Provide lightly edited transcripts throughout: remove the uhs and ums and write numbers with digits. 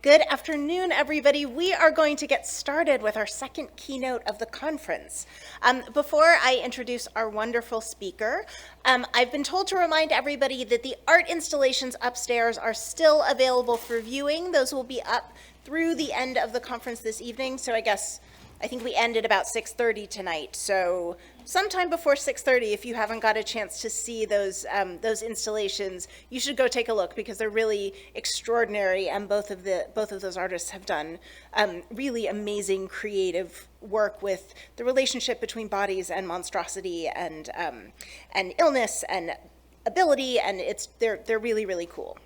Good afternoon, everybody. We are going to get started with our second keynote of the conference. Before I introduce our wonderful speaker, I've been told to remind everybody that the art installations upstairs are still available for viewing. Those will be up through the end of the conference this evening, so I think we end at about 6:30 tonight. So sometime before 6:30, if you haven't got a chance to see those installations, you should go take a look because they're really extraordinary, and both of those artists have done really amazing creative work with the relationship between bodies and monstrosity and illness and ability, and they're really, really cool.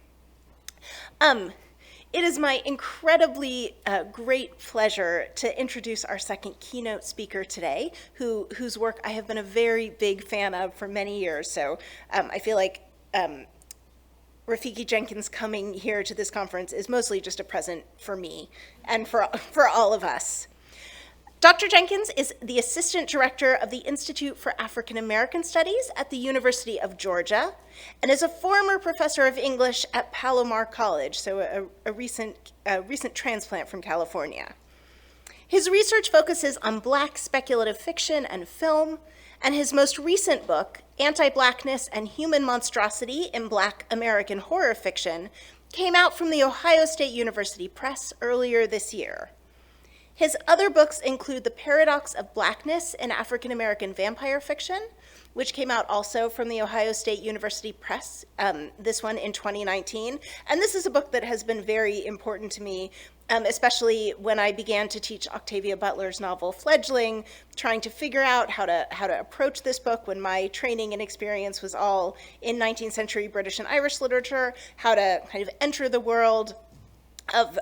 It is my incredibly great pleasure to introduce our second keynote speaker today, whose work I have been a very big fan of for many years. So I feel like Rafiki Jenkins coming here to this conference is mostly just a present for me and for all of us. Dr. Jenkins is the Assistant Director of the Institute for African American Studies at the University of Georgia and is a former professor of English at Palomar College, so a recent transplant from California. His research focuses on Black speculative fiction and film, and his most recent book, Anti-Blackness and Human Monstrosity in Black American Horror Fiction, came out from the Ohio State University Press earlier this year. His other books include The Paradox of Blackness in African American Vampire Fiction, which came out also from the Ohio State University Press, this one in 2019. And this is a book that has been very important to me, especially when I began to teach Octavia Butler's novel Fledgling, trying to figure out how to approach this book when my training and experience was all in 19th century British and Irish literature, how to kind of enter the world of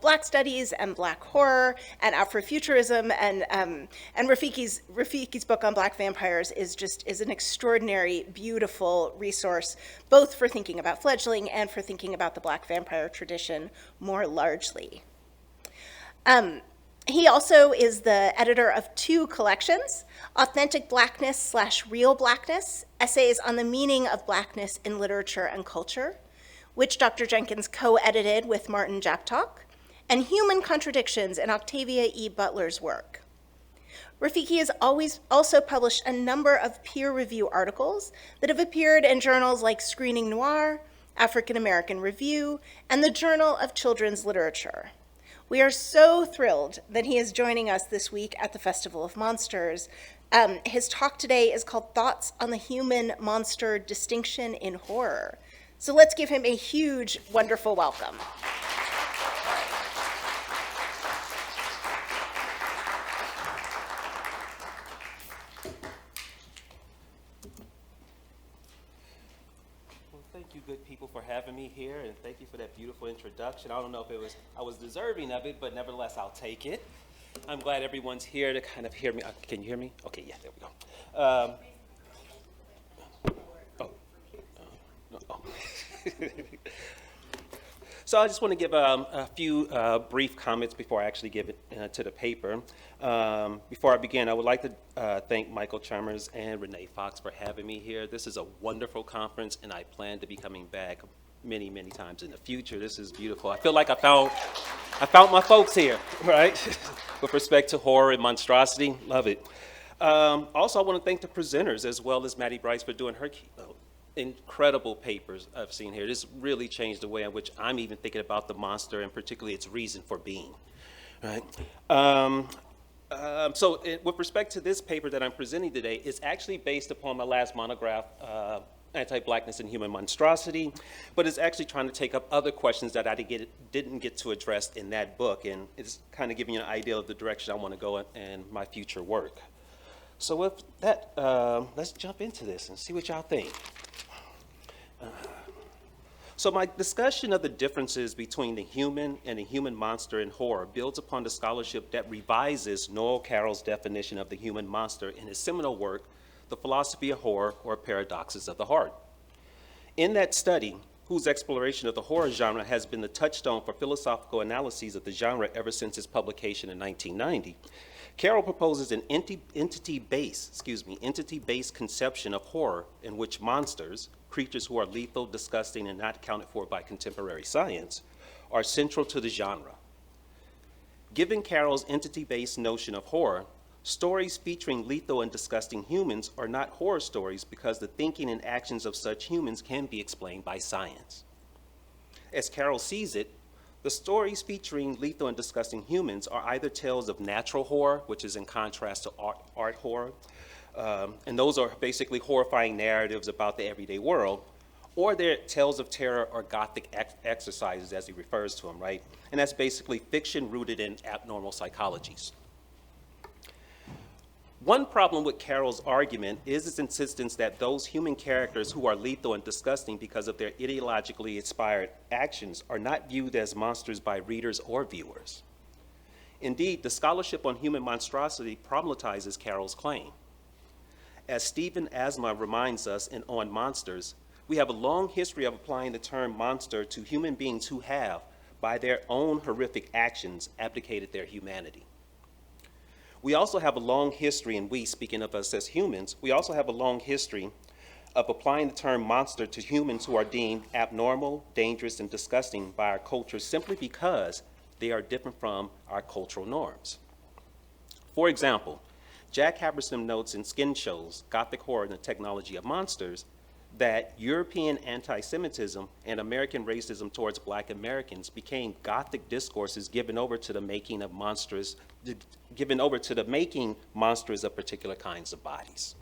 Black studies and Black horror and Afrofuturism, and Rafiki's book on Black vampires is an extraordinary, beautiful resource, both for thinking about Fledgling and for thinking about the Black vampire tradition more largely. He also is the editor of two collections, Authentic Blackness / Real Blackness, Essays on the Meaning of Blackness in Literature and Culture, which Dr. Jenkins co-edited with Martin Japtok, and Human Contradictions in Octavia E. Butler's work. Rafiki has also published a number of peer review articles that have appeared in journals like Screening Noir, African American Review, and the Journal of Children's Literature. We are so thrilled that he is joining us this week at the Festival of Monsters. His talk today is called Thoughts on the Human-Monster Distinction in Horror. So let's give him a huge, wonderful welcome. Well, thank you, good people, for having me here, and thank you for that beautiful introduction. I don't know if I was deserving of it, but nevertheless, I'll take it. I'm glad everyone's here to kind of hear me. Can you hear me? Okay, yeah, there we go. So I just want to give a few brief comments before I actually give it to the paper. Before I begin, I would like to thank Michael Chalmers and Renee Fox for having me here. This is a wonderful conference, and I plan to be coming back many, many times in the future. This is beautiful. I feel like I found my folks here, right? With respect to horror and monstrosity, love it. Also, I want to thank the presenters as well as Maddie Bryce for doing her keynote. Incredible papers I've seen here. This really changed the way in which I'm even thinking about the monster and particularly its reason for being, right? With respect to this paper that I'm presenting today, it's actually based upon my last monograph, Anti-Blackness and Human Monstrosity, but it's actually trying to take up other questions that I didn't get to address in that book, and it's kind of giving you an idea of the direction I want to go in my future work. So with that, let's jump into this and see what y'all think. So my discussion of the differences between the human and the human monster in horror builds upon the scholarship that revises Noel Carroll's definition of the human monster in his seminal work, The Philosophy of Horror, or Paradoxes of the Heart. In that study, whose exploration of the horror genre has been the touchstone for philosophical analyses of the genre ever since its publication in 1990, Carroll proposes an entity-based conception of horror in which monsters, creatures who are lethal, disgusting, and not accounted for by contemporary science, are central to the genre. Given Carroll's entity-based notion of horror, stories featuring lethal and disgusting humans are not horror stories because the thinking and actions of such humans can be explained by science. As Carroll sees it, the stories featuring lethal and disgusting humans are either tales of natural horror, which is in contrast to art horror, and those are basically horrifying narratives about the everyday world, or they're tales of terror or gothic exercises, as he refers to them, right? And that's basically fiction rooted in abnormal psychologies. One problem with Carroll's argument is his insistence that those human characters who are lethal and disgusting because of their ideologically inspired actions are not viewed as monsters by readers or viewers. Indeed, the scholarship on human monstrosity problematizes Carroll's claim. As Stephen Asma reminds us in On Monsters, we have a long history of applying the term monster to human beings who have, by their own horrific actions, abdicated their humanity. We also have a long history, and we, speaking of us as humans, we also have a long history of applying the term monster to humans who are deemed abnormal, dangerous, and disgusting by our culture simply because they are different from our cultural norms. For example, Jack Haberstam notes in Skin Shows, Gothic Horror and the Technology of Monsters, that European anti-Semitism and American racism towards Black Americans became Gothic discourses given over to the making monsters of particular kinds of bodies.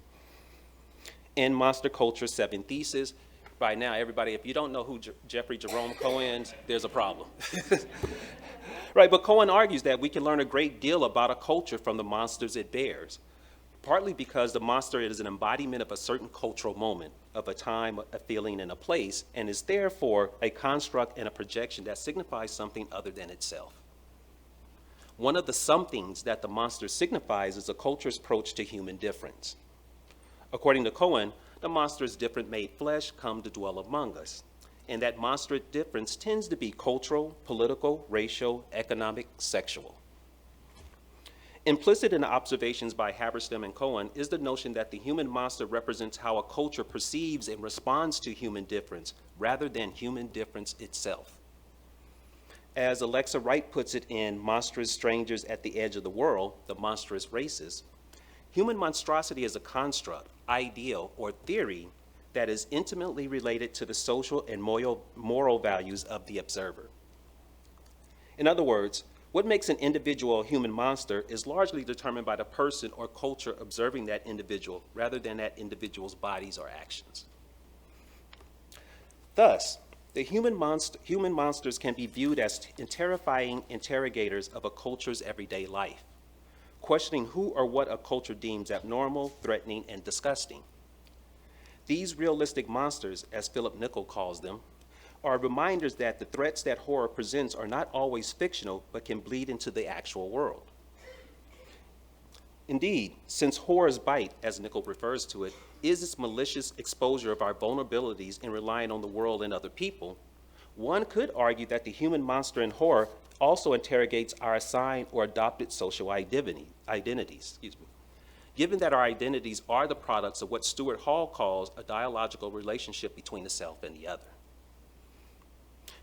In Monster Culture 7 Thesis, by now, everybody, if you don't know who Jeffrey Jerome Cohen is, there's a problem. Right, but Cohen argues that we can learn a great deal about a culture from the monsters it bears, partly because the monster is an embodiment of a certain cultural moment, of a time, a feeling, and a place, and is therefore a construct and a projection that signifies something other than itself. One of the somethings that the monster signifies is a culture's approach to human difference. According to Cohen, the monster's different made flesh come to dwell among us, and that monster difference tends to be cultural, political, racial, economic, sexual. Implicit in the observations by Haberstam and Cohen is the notion that the human monster represents how a culture perceives and responds to human difference rather than human difference itself. As Alexa Wright puts it in Monstrous Strangers at the Edge of the World, The Monstrous Races, human monstrosity is a construct, ideal, or theory that is intimately related to the social and moral values of the observer. In other words, what makes an individual a human monster is largely determined by the person or culture observing that individual rather than that individual's bodies or actions. Thus, the human monsters can be viewed as terrifying interrogators of a culture's everyday life, questioning who or what a culture deems abnormal, threatening, and disgusting. These realistic monsters, as Philip Nichol calls them, are reminders that the threats that horror presents are not always fictional, but can bleed into the actual world. Indeed, since horror's bite, as Nichol refers to it, is its malicious exposure of our vulnerabilities in relying on the world and other people, one could argue that the human monster in horror also interrogates our assigned or adopted social identities. Given that our identities are the products of what Stuart Hall calls a dialogical relationship between the self and the other.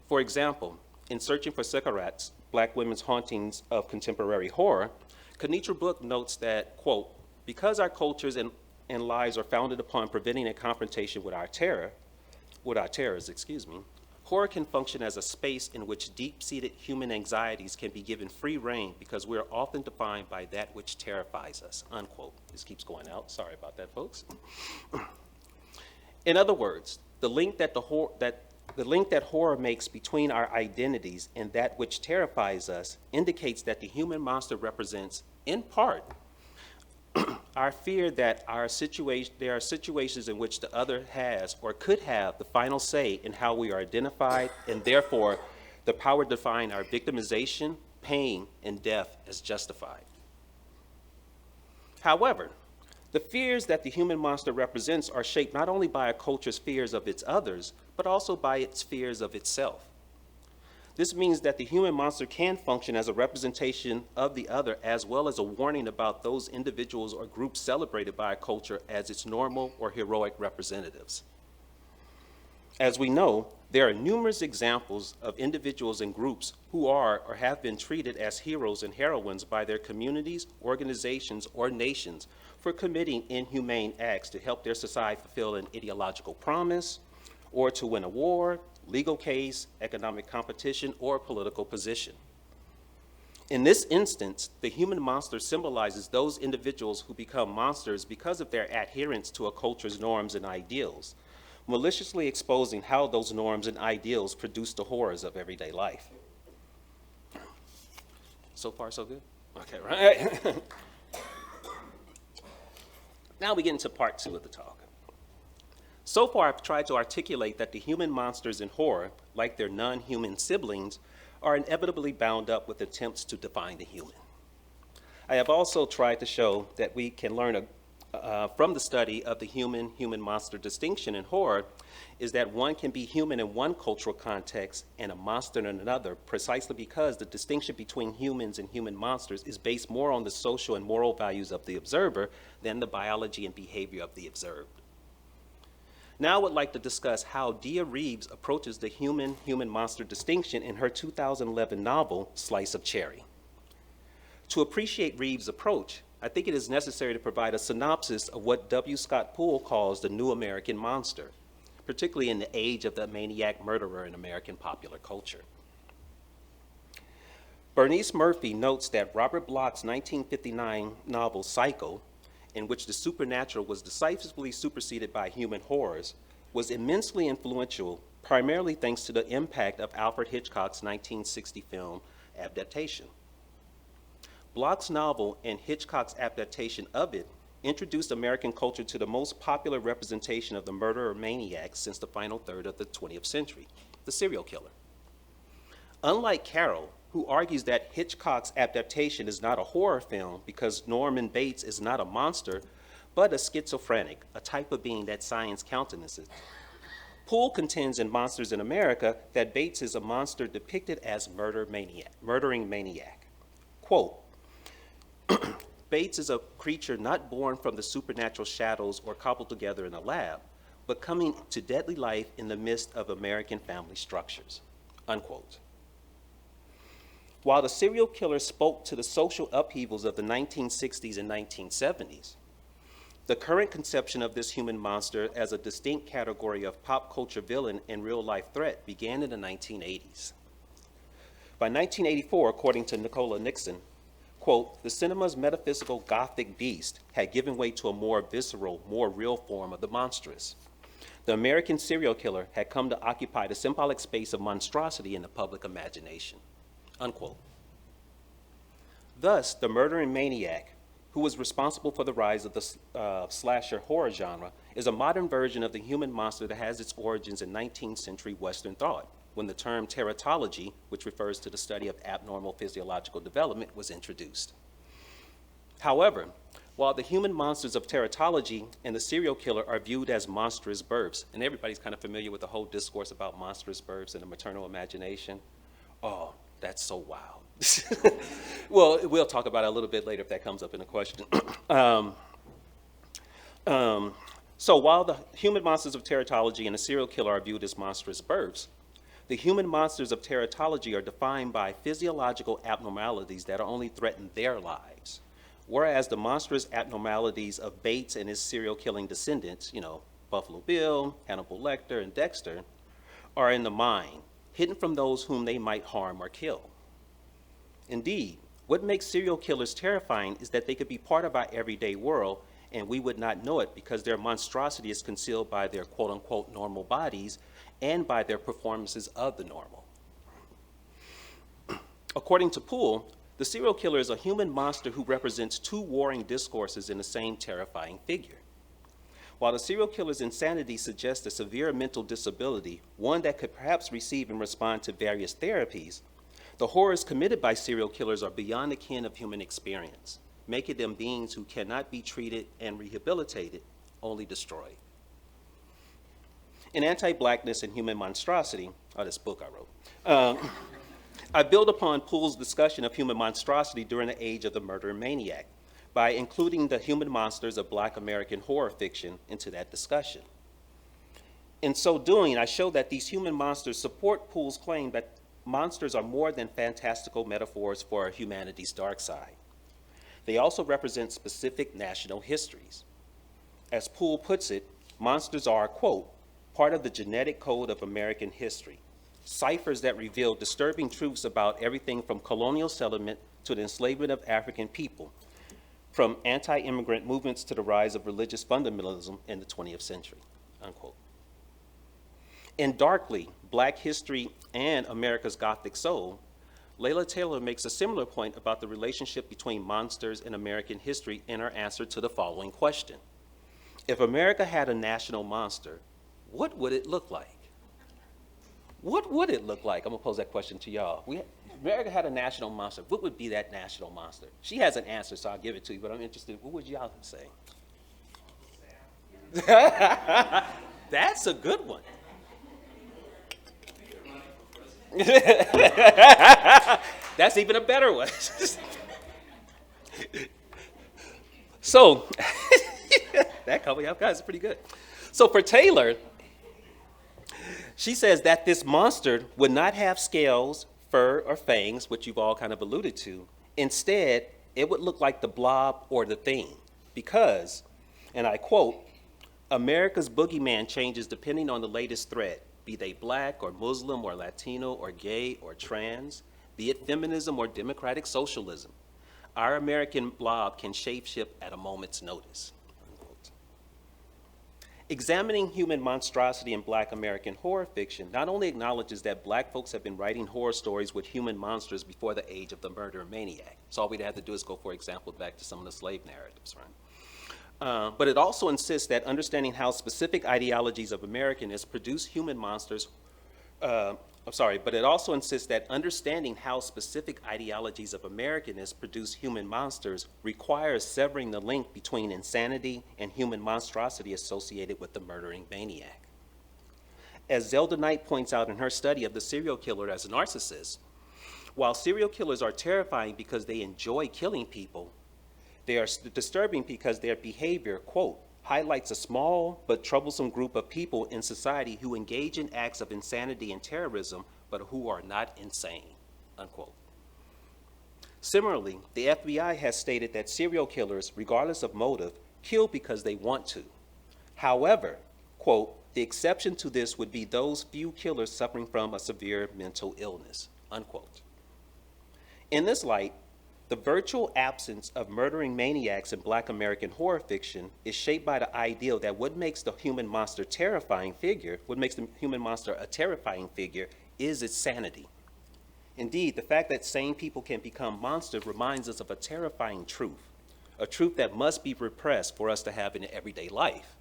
For example, in Searching for Cigarettes, Black Women's Hauntings of Contemporary Horror, Kenitra Book notes that, quote, because our cultures and lives are founded upon preventing a confrontation with our terrors, horror can function as a space in which deep-seated human anxieties can be given free rein because we are often defined by that which terrifies us, unquote. This keeps going out. Sorry about that, folks. In other words, the link that horror makes between our identities and that which terrifies us indicates that the human monster represents, in part, our fear that there are situations in which the other has or could have the final say in how we are identified, and therefore the power to define our victimization, pain, and death as justified. However, the fears that the human monster represents are shaped not only by a culture's fears of its others, but also by its fears of itself. This means that the human monster can function as a representation of the other as well as a warning about those individuals or groups celebrated by a culture as its normal or heroic representatives. As we know, There are numerous examples of individuals and groups who are or have been treated as heroes and heroines by their communities, organizations, or nations for committing inhumane acts to help their society fulfill an ideological promise, or to win a war, legal case, economic competition, or political position. In this instance, the human monster symbolizes those individuals who become monsters because of their adherence to a culture's norms and ideals, maliciously exposing how those norms and ideals produce the horrors of everyday life. So far, so good? Okay, right? Now we get into part 2 of the talk. So far, I've tried to articulate that the human monsters in horror, like their non-human siblings, are inevitably bound up with attempts to define the human. I have also tried to show that we can learn from the study of the human-monster distinction in horror is that one can be human in one cultural context and a monster in another, precisely because the distinction between humans and human monsters is based more on the social and moral values of the observer than the biology and behavior of the observed. Now I would like to discuss how Dia Reeves approaches the human-monster distinction in her 2011 novel, Slice of Cherry. To appreciate Reeves' approach, I think it is necessary to provide a synopsis of what W. Scott Poole calls the new American monster, particularly in the age of the maniac murderer in American popular culture. Bernice Murphy notes that Robert Bloch's 1959 novel, Psycho, in which the supernatural was decisively superseded by human horrors, was immensely influential, primarily thanks to the impact of Alfred Hitchcock's 1960 film adaptation. Bloch's novel and Hitchcock's adaptation of it introduced American culture to the most popular representation of the murderer maniac since the final third of the 20th century, the serial killer. Unlike Carroll, who argues that Hitchcock's adaptation is not a horror film because Norman Bates is not a monster, but a schizophrenic, a type of being that science countenances, Poole contends in Monsters in America that Bates is a monster depicted as murdering maniac. Quote, Bates is a creature not born from the supernatural shadows or cobbled together in a lab, but coming to deadly life in the midst of American family structures, unquote. While the serial killer spoke to the social upheavals of the 1960s and 1970s, the current conception of this human monster as a distinct category of pop culture villain and real-life threat began in the 1980s. By 1984, according to Nicola Nixon, quote, the cinema's metaphysical Gothic beast had given way to a more visceral, more real form of the monstrous. The American serial killer had come to occupy the symbolic space of monstrosity in the public imagination, unquote. Thus, the murdering maniac, who was responsible for the rise of the slasher horror genre, is a modern version of the human monster that has its origins in 19th century Western thought, when the term teratology, which refers to the study of abnormal physiological development, was introduced. However, while the human monsters of teratology and the serial killer are viewed as monstrous births, and everybody's kind of familiar with the whole discourse about monstrous births and the maternal imagination, oh, that's so wild. Well, we'll talk about it a little bit later if that comes up in a question. So while the human monsters of teratology and the serial killer are viewed as monstrous births, the human monsters of teratology are defined by physiological abnormalities that only threaten their lives, whereas the monstrous abnormalities of Bates and his serial killing descendants, Buffalo Bill, Hannibal Lecter, and Dexter, are in the mind, hidden from those whom they might harm or kill. Indeed, what makes serial killers terrifying is that they could be part of our everyday world and we would not know it because their monstrosity is concealed by their quote-unquote normal bodies and by their performances of the normal. According to Poole, the serial killer is a human monster who represents two warring discourses in the same terrifying figure. While the serial killer's insanity suggests a severe mental disability, one that could perhaps receive and respond to various therapies, the horrors committed by serial killers are beyond the ken of human experience, making them beings who cannot be treated and rehabilitated, only destroyed. In Anti-Blackness and Human Monstrosity, this book I wrote, I build upon Poole's discussion of human monstrosity during the age of the murdering maniac by including the human monsters of Black American horror fiction into that discussion. In so doing, I show that these human monsters support Poole's claim that monsters are more than fantastical metaphors for humanity's dark side. They also represent specific national histories. As Poole puts it, monsters are, quote, part of the genetic code of American history, ciphers that reveal disturbing truths about everything from colonial settlement to the enslavement of African people, from anti-immigrant movements to the rise of religious fundamentalism in the 20th century, unquote. In Darkly, Black History and America's Gothic Soul, Layla Taylor makes a similar point about the relationship between monsters and American history in her answer to the following question. If America had a national monster, what would it look like? What would it look like? I'm gonna pose that question to y'all. If America had a national monster, what would be that national monster? She has an answer, so I'll give it to you, but I'm interested, what would y'all say? That's a good one. That's even a better one. So, that couple y'all guys is pretty good. So for Taylor, she says that this monster would not have scales, fur, or fangs, which you've all kind of alluded to. Instead, it would look like the Blob or the Thing, because, and I quote, America's boogeyman changes depending on the latest threat, be they Black or Muslim or Latino or gay or trans, be it feminism or democratic socialism. Our American blob can shapeshift at a moment's notice. Unquote. Examining human monstrosity in Black American horror fiction not only acknowledges that Black folks have been writing horror stories with human monsters before the age of the murder maniac. So all we'd have to do is go, for example, back to some of the slave narratives, right? But it also insists that understanding how specific ideologies of Americanists produce human monsters, but it also insists that understanding how specific ideologies of Americanists produce human monsters requires severing the link between insanity and human monstrosity associated with the murdering maniac. As Zelda Knight points out in her study of the serial killer as a narcissist, while serial killers are terrifying because they enjoy killing people, they are disturbing because their behavior, quote, highlights a small but troublesome group of people in society who engage in acts of insanity and terrorism, but who are not insane, unquote. Similarly, the FBI has stated that serial killers, regardless of motive, kill because they want to. However, quote, the exception to this would be those few killers suffering from a severe mental illness, unquote. In this light, the virtual absence of murdering maniacs in Black American horror fiction is shaped by the ideal that what makes the human monster a terrifying figure is its sanity. Indeed, the fact that sane people can become monsters reminds us of a terrifying truth, a truth that must be repressed for us to have in everyday life.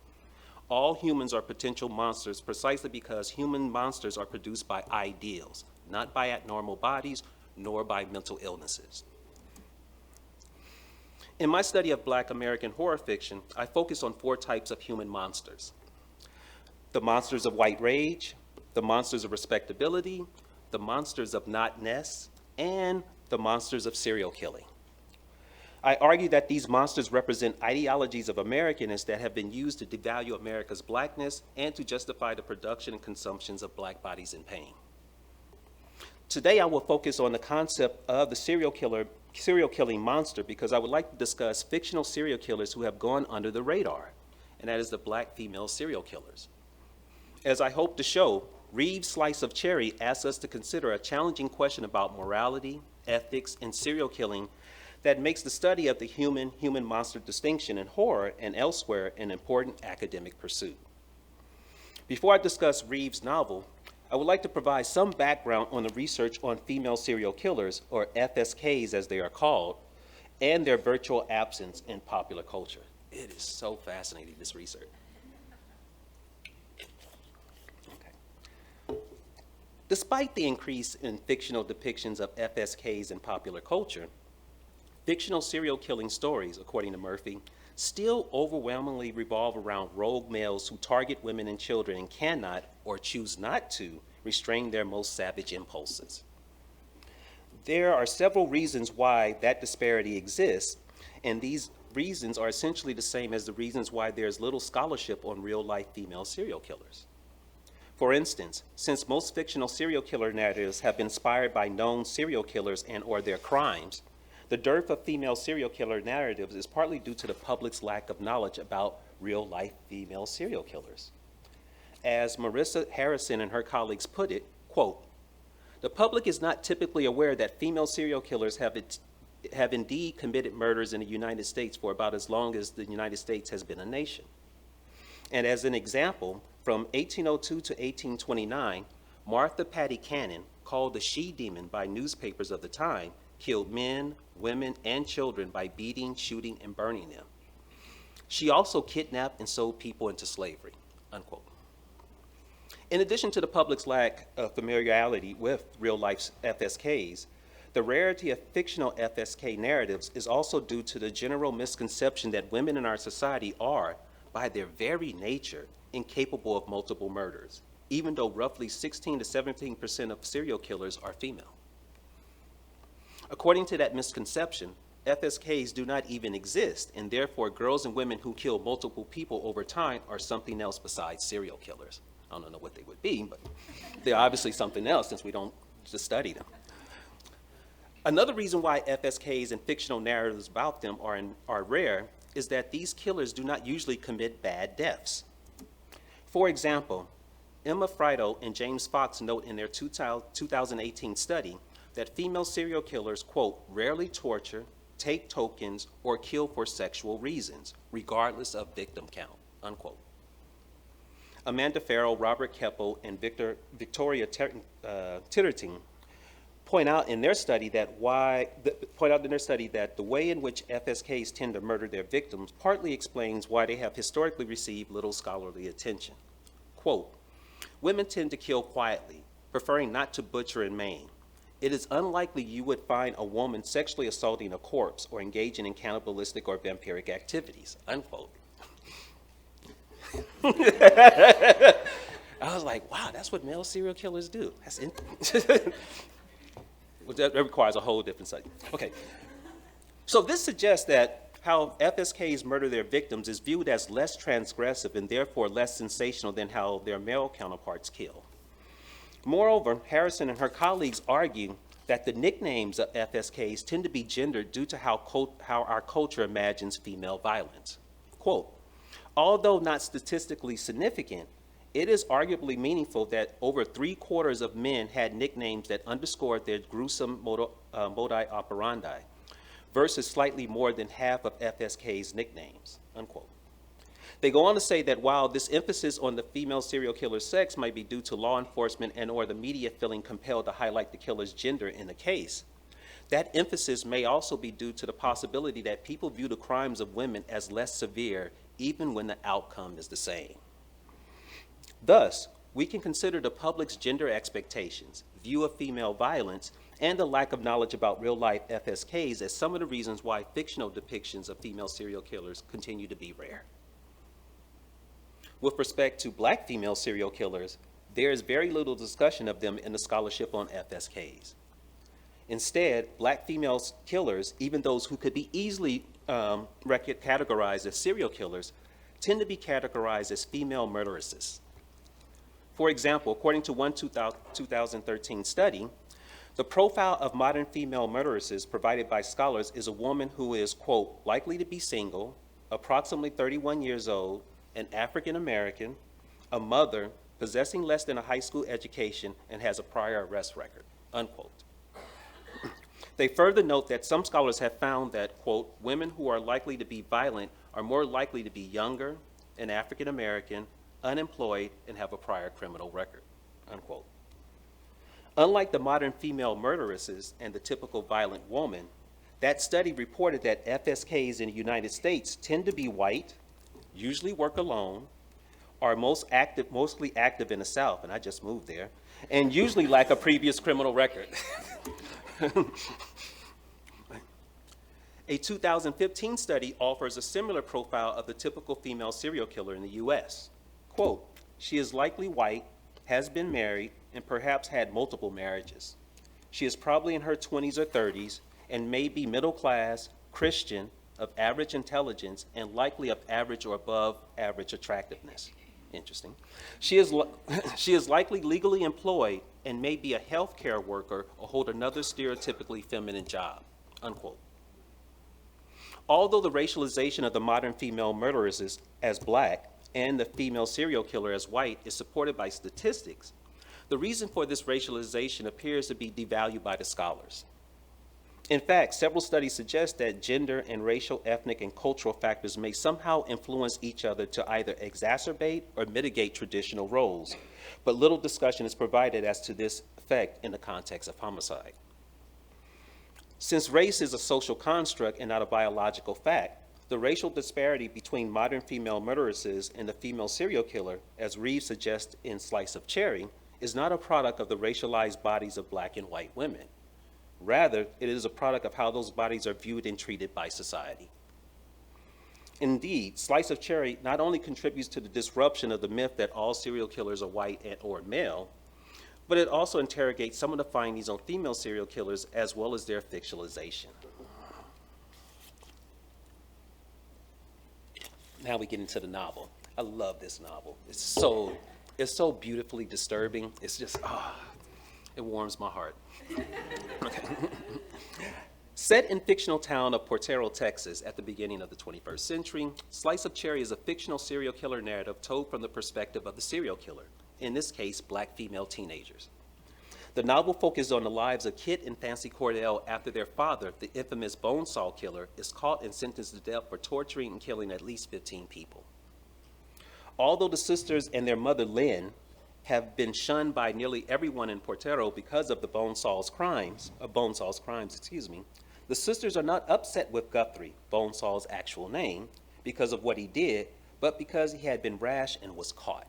All humans are potential monsters precisely because human monsters are produced by ideals, not by abnormal bodies, nor by mental illnesses. In my study of Black American horror fiction, I focus on 4 types of human monsters: the monsters of white rage, the monsters of respectability, the monsters of not-ness, and the monsters of serial killing. I argue that these monsters represent ideologies of Americanists that have been used to devalue America's Blackness and to justify the production and consumptions of Black bodies in pain. Today, I will focus on the concept of the serial killing monster because I would like to discuss fictional serial killers who have gone under the radar, and that is the Black female serial killers. As I hope to show, Reeves' Slice of Cherry asks us to consider a challenging question about morality, ethics, and serial killing that makes the study of the human monster distinction in horror and elsewhere an important academic pursuit. Before I discuss Reeves' novel, I would like to provide some background on the research on female serial killers, or FSKs as they are called, and their virtual absence in popular culture. It is so fascinating, this research. Okay. Despite the increase in fictional depictions of FSKs in popular culture, fictional serial killing stories, according to Murphy, still overwhelmingly revolve around rogue males who target women and children and cannot, or choose not to, restrain their most savage impulses. There are several reasons why that disparity exists, and these reasons are essentially the same as the reasons why there's little scholarship on real-life female serial killers. For instance, since most fictional serial killer narratives have been inspired by known serial killers and or their crimes, the dearth of female serial killer narratives is partly due to the public's lack of knowledge about real-life female serial killers. As Marissa Harrison and her colleagues put it, quote, "The public is not typically aware that female serial killers have indeed committed murders in the United States for about as long as the United States has been a nation. And as an example, from 1802 to 1829, Martha Patty Cannon, called the she-demon by newspapers of the time, killed men, women, and children by beating, shooting, and burning them. She also kidnapped and sold people into slavery," unquote. In addition to the public's lack of familiarity with real-life FSKs, the rarity of fictional FSK narratives is also due to the general misconception that women in our society are, by their very nature, incapable of multiple murders, even though roughly 16 to 17% of serial killers are female. According to that misconception, FSKs do not even exist, and therefore girls and women who kill multiple people over time are something else besides serial killers. I don't know what they would be, but they're obviously something else since we don't just study them. Another reason why FSKs and fictional narratives about them are rare is that these killers do not usually commit bad deaths. For example, Emma Friedel and James Fox note in their 2018 study that female serial killers, quote, "rarely torture, take tokens, or kill for sexual reasons, regardless of victim count," unquote. Amanda Farrell, Robert Keppel, and Victoria Titterting point out in their study that the way in which FSKs tend to murder their victims partly explains why they have historically received little scholarly attention. Quote, "Women tend to kill quietly, preferring not to butcher and maim. It is unlikely you would find a woman sexually assaulting a corpse or engaging in cannibalistic or vampiric activities," unquote. I was like, wow, that's what male serial killers do. That requires a whole different study. Okay, so this suggests that how FSKs murder their victims is viewed as less transgressive and therefore less sensational than how their male counterparts kill. Moreover, Harrison and her colleagues argue that the nicknames of FSKs tend to be gendered due to how our culture imagines female violence. Quote, "Although not statistically significant, it is arguably meaningful that over 3/4 of men had nicknames that underscored their gruesome modi operandi, versus slightly more than half of FSK's nicknames," unquote. They go on to say that while this emphasis on the female serial killer's sex might be due to law enforcement and or the media feeling compelled to highlight the killer's gender in the case, that emphasis may also be due to the possibility that people view the crimes of women as less severe even when the outcome is the same. Thus, we can consider the public's gender expectations, view of female violence, and the lack of knowledge about real-life FSKs as some of the reasons why fictional depictions of female serial killers continue to be rare. With respect to Black female serial killers, there is very little discussion of them in the scholarship on FSKs. Instead, Black female killers, even those who could be easily categorized as serial killers, tend to be categorized as female murderesses. For example, according to one 2013 study, the profile of modern female murderesses provided by scholars is a woman who is, quote, "likely to be single, approximately 31 years old, an African American, a mother, possessing less than a high school education, and has a prior arrest record," unquote. They further note that some scholars have found that, quote, "women who are likely to be violent are more likely to be younger, an African American, unemployed, and have a prior criminal record," unquote. Unlike the modern female murderesses and the typical violent woman, that study reported that FSKs in the United States tend to be white, usually work alone, are mostly active in the South, and I just moved there, and usually lack a previous criminal record. A 2015 study offers a similar profile of the typical female serial killer in the US. Quote, "She is likely white, has been married, and perhaps had multiple marriages. She is probably in her 20s or 30s and may be middle class, Christian, of average intelligence, and likely of average or above average attractiveness," Interesting. She is, she is likely legally employed and may be a healthcare worker or hold another stereotypically feminine job, unquote. Although the racialization of the modern female murderers as black and the female serial killer as white is supported by statistics, the reason for this racialization appears to be devalued by the scholars. In fact, several studies suggest that gender and racial, ethnic, and cultural factors may somehow influence each other to either exacerbate or mitigate traditional roles, but little discussion is provided as to this effect in the context of homicide. Since race is a social construct and not a biological fact, the racial disparity between modern female murderesses and the female serial killer, as Reeves suggests in Slice of Cherry, is not a product of the racialized bodies of black and white women. Rather, it is a product of how those bodies are viewed and treated by society. Indeed, Slice of Cherry not only contributes to the disruption of the myth that all serial killers are white or male, but it also interrogates some of the findings on female serial killers as well as their fictionalization. Now we get into the novel. I love this novel. It's so beautifully disturbing. It's just, it warms my heart. Okay. Set in fictional town of Portero, Texas at the beginning of the 21st century, Slice of Cherry is a fictional serial killer narrative told from the perspective of the serial killer, in this case, black female teenagers. The novel focuses on the lives of Kit and Fancy Cordell after their father, the infamous Bonesaw Killer, is caught and sentenced to death for torturing and killing at least 15 people. Although the sisters and their mother, Lynn, have been shunned by nearly everyone in Portero because of the Bonesaw's crimes, the sisters are not upset with Guthrie, Bonesaw's actual name, because of what he did, but because he had been rash and was caught.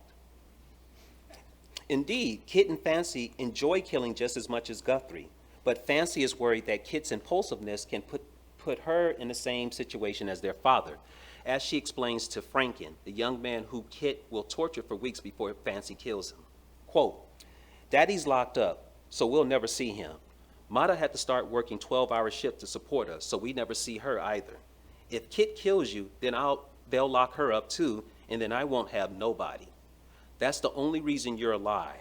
Indeed, Kit and Fancy enjoy killing just as much as Guthrie, but Fancy is worried that Kit's impulsiveness can put her in the same situation as their father, as she explains to Franken, the young man who Kit will torture for weeks before Fancy kills him. Quote, "Daddy's locked up, so we'll never see him. Mata had to start working 12-hour shifts to support us, so we never see her either. If Kit kills you, then they'll lock her up too, and then I won't have nobody. That's the only reason you're alive,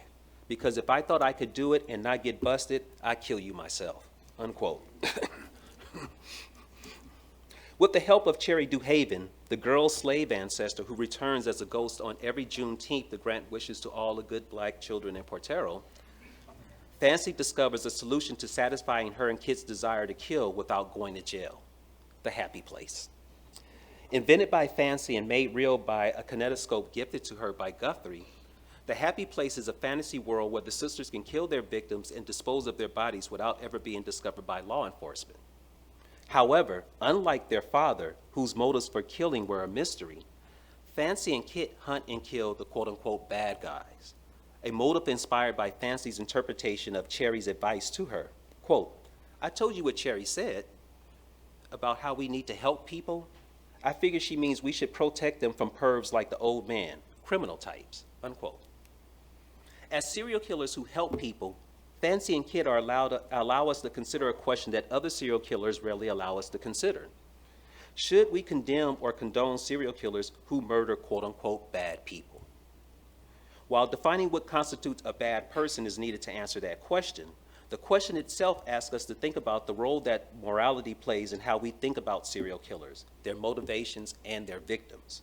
because if I thought I could do it and not get busted, I'd kill you myself," unquote. With the help of Cherry Duhaven, the girl's slave ancestor who returns as a ghost on every Juneteenth to grant wishes to all the good black children in Portero, Fancy discovers a solution to satisfying her and Kit's desire to kill without going to jail: the happy place. Invented by Fancy and made real by a kinetoscope gifted to her by Guthrie, the happy place is a fantasy world where the sisters can kill their victims and dispose of their bodies without ever being discovered by law enforcement. However, unlike their father, whose motives for killing were a mystery, Fancy and Kit hunt and kill the quote-unquote bad guys, a motive inspired by Fancy's interpretation of Cherry's advice to her. Quote, "I told you what Cherry said about how we need to help people. I figure she means we should protect them from pervs like the old man, criminal types," unquote. As serial killers who help people, Fancy and Kit allow us to consider a question that other serial killers rarely allow us to consider. Should we condemn or condone serial killers who murder quote-unquote bad people? While defining what constitutes a bad person is needed to answer that question, the question itself asks us to think about the role that morality plays in how we think about serial killers, their motivations, and their victims.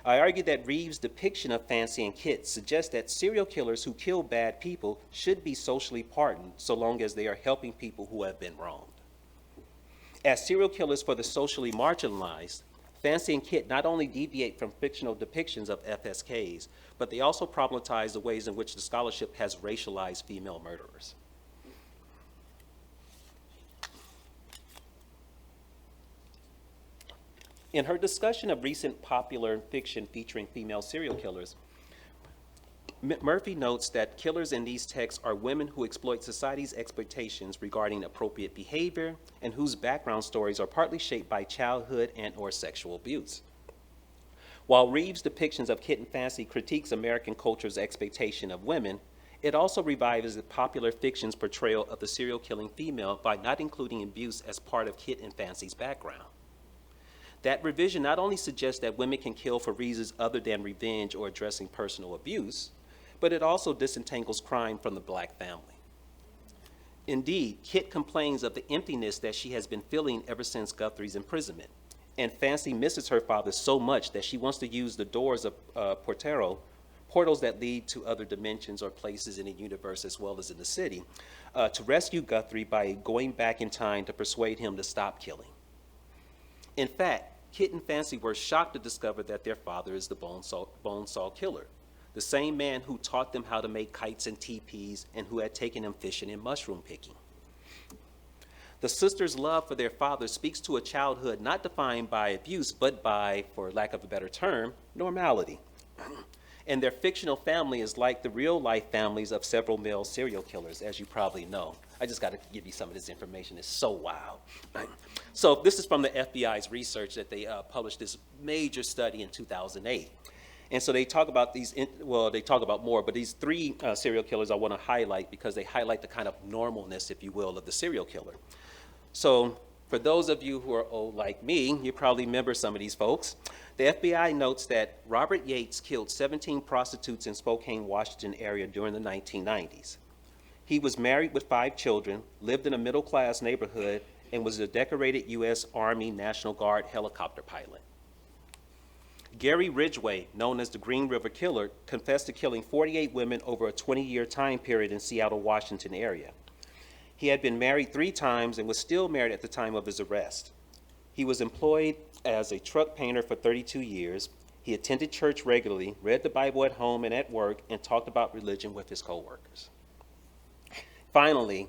I argue that Reeves' depiction of Fancy and Kit suggests that serial killers who kill bad people should be socially pardoned so long as they are helping people who have been wronged. As serial killers for the socially marginalized, Fancy and Kit not only deviate from fictional depictions of FSKs, but they also problematize the ways in which the scholarship has racialized female murderers. In her discussion of recent popular fiction featuring female serial killers, Murphy notes that killers in these texts are women who exploit society's expectations regarding appropriate behavior and whose background stories are partly shaped by childhood and/or sexual abuse. While Reeves' depictions of Kit and Fancy critiques American culture's expectation of women, it also revives the popular fiction's portrayal of the serial killing female by not including abuse as part of Kit and Fancy's background. That revision not only suggests that women can kill for reasons other than revenge or addressing personal abuse, but it also disentangles crime from the Black family. Indeed, Kit complains of the emptiness that she has been feeling ever since Guthrie's imprisonment, and Fancy misses her father so much that she wants to use the doors of portals that lead to other dimensions or places in the universe as well as in the city, to rescue Guthrie by going back in time to persuade him to stop killing. In fact, Kit and Fancy were shocked to discover that their father is the Bone Saw Killer, the same man who taught them how to make kites and teepees and who had taken them fishing and mushroom picking. The sisters' love for their father speaks to a childhood not defined by abuse, but by, for lack of a better term, normality. And their fictional family is like the real-life families of several male serial killers, as you probably know. I just got to give you some of this information. It's so wild. So this is from the FBI's research that they published this major study in 2008. And so they talk about they talk about more, but these three serial killers I want to highlight because they highlight the kind of normalness, if you will, of the serial killer. So for those of you who are old like me, you probably remember some of these folks. The FBI notes that Robert Yates killed 17 prostitutes in Spokane, Washington area during the 1990s. He was married with 5 children, lived in a middle-class neighborhood, and was a decorated U.S. Army National Guard helicopter pilot. Gary Ridgway, known as the Green River Killer, confessed to killing 48 women over a 20-year time period in Seattle, Washington area. He had been married 3 times and was still married at the time of his arrest. He was employed as a truck painter for 32 years. He attended church regularly, read the Bible at home and at work, and talked about religion with his coworkers. Finally,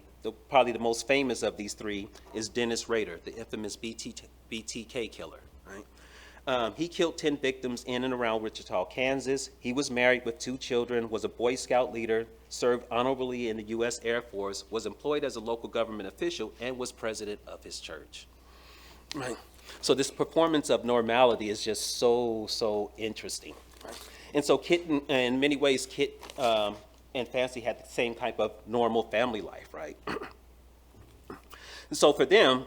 probably the most famous of these 3 is Dennis Rader, the infamous BTK killer. Right? He killed 10 victims in and around Wichita, Kansas. He was married with 2 children, was a Boy Scout leader, served honorably in the U.S. Air Force, was employed as a local government official, and was president of his church. Right. So this performance of normality is just so interesting. Right? And so Kit, in many ways, Kit and Fancy had the same type of normal family life, right? And so for them,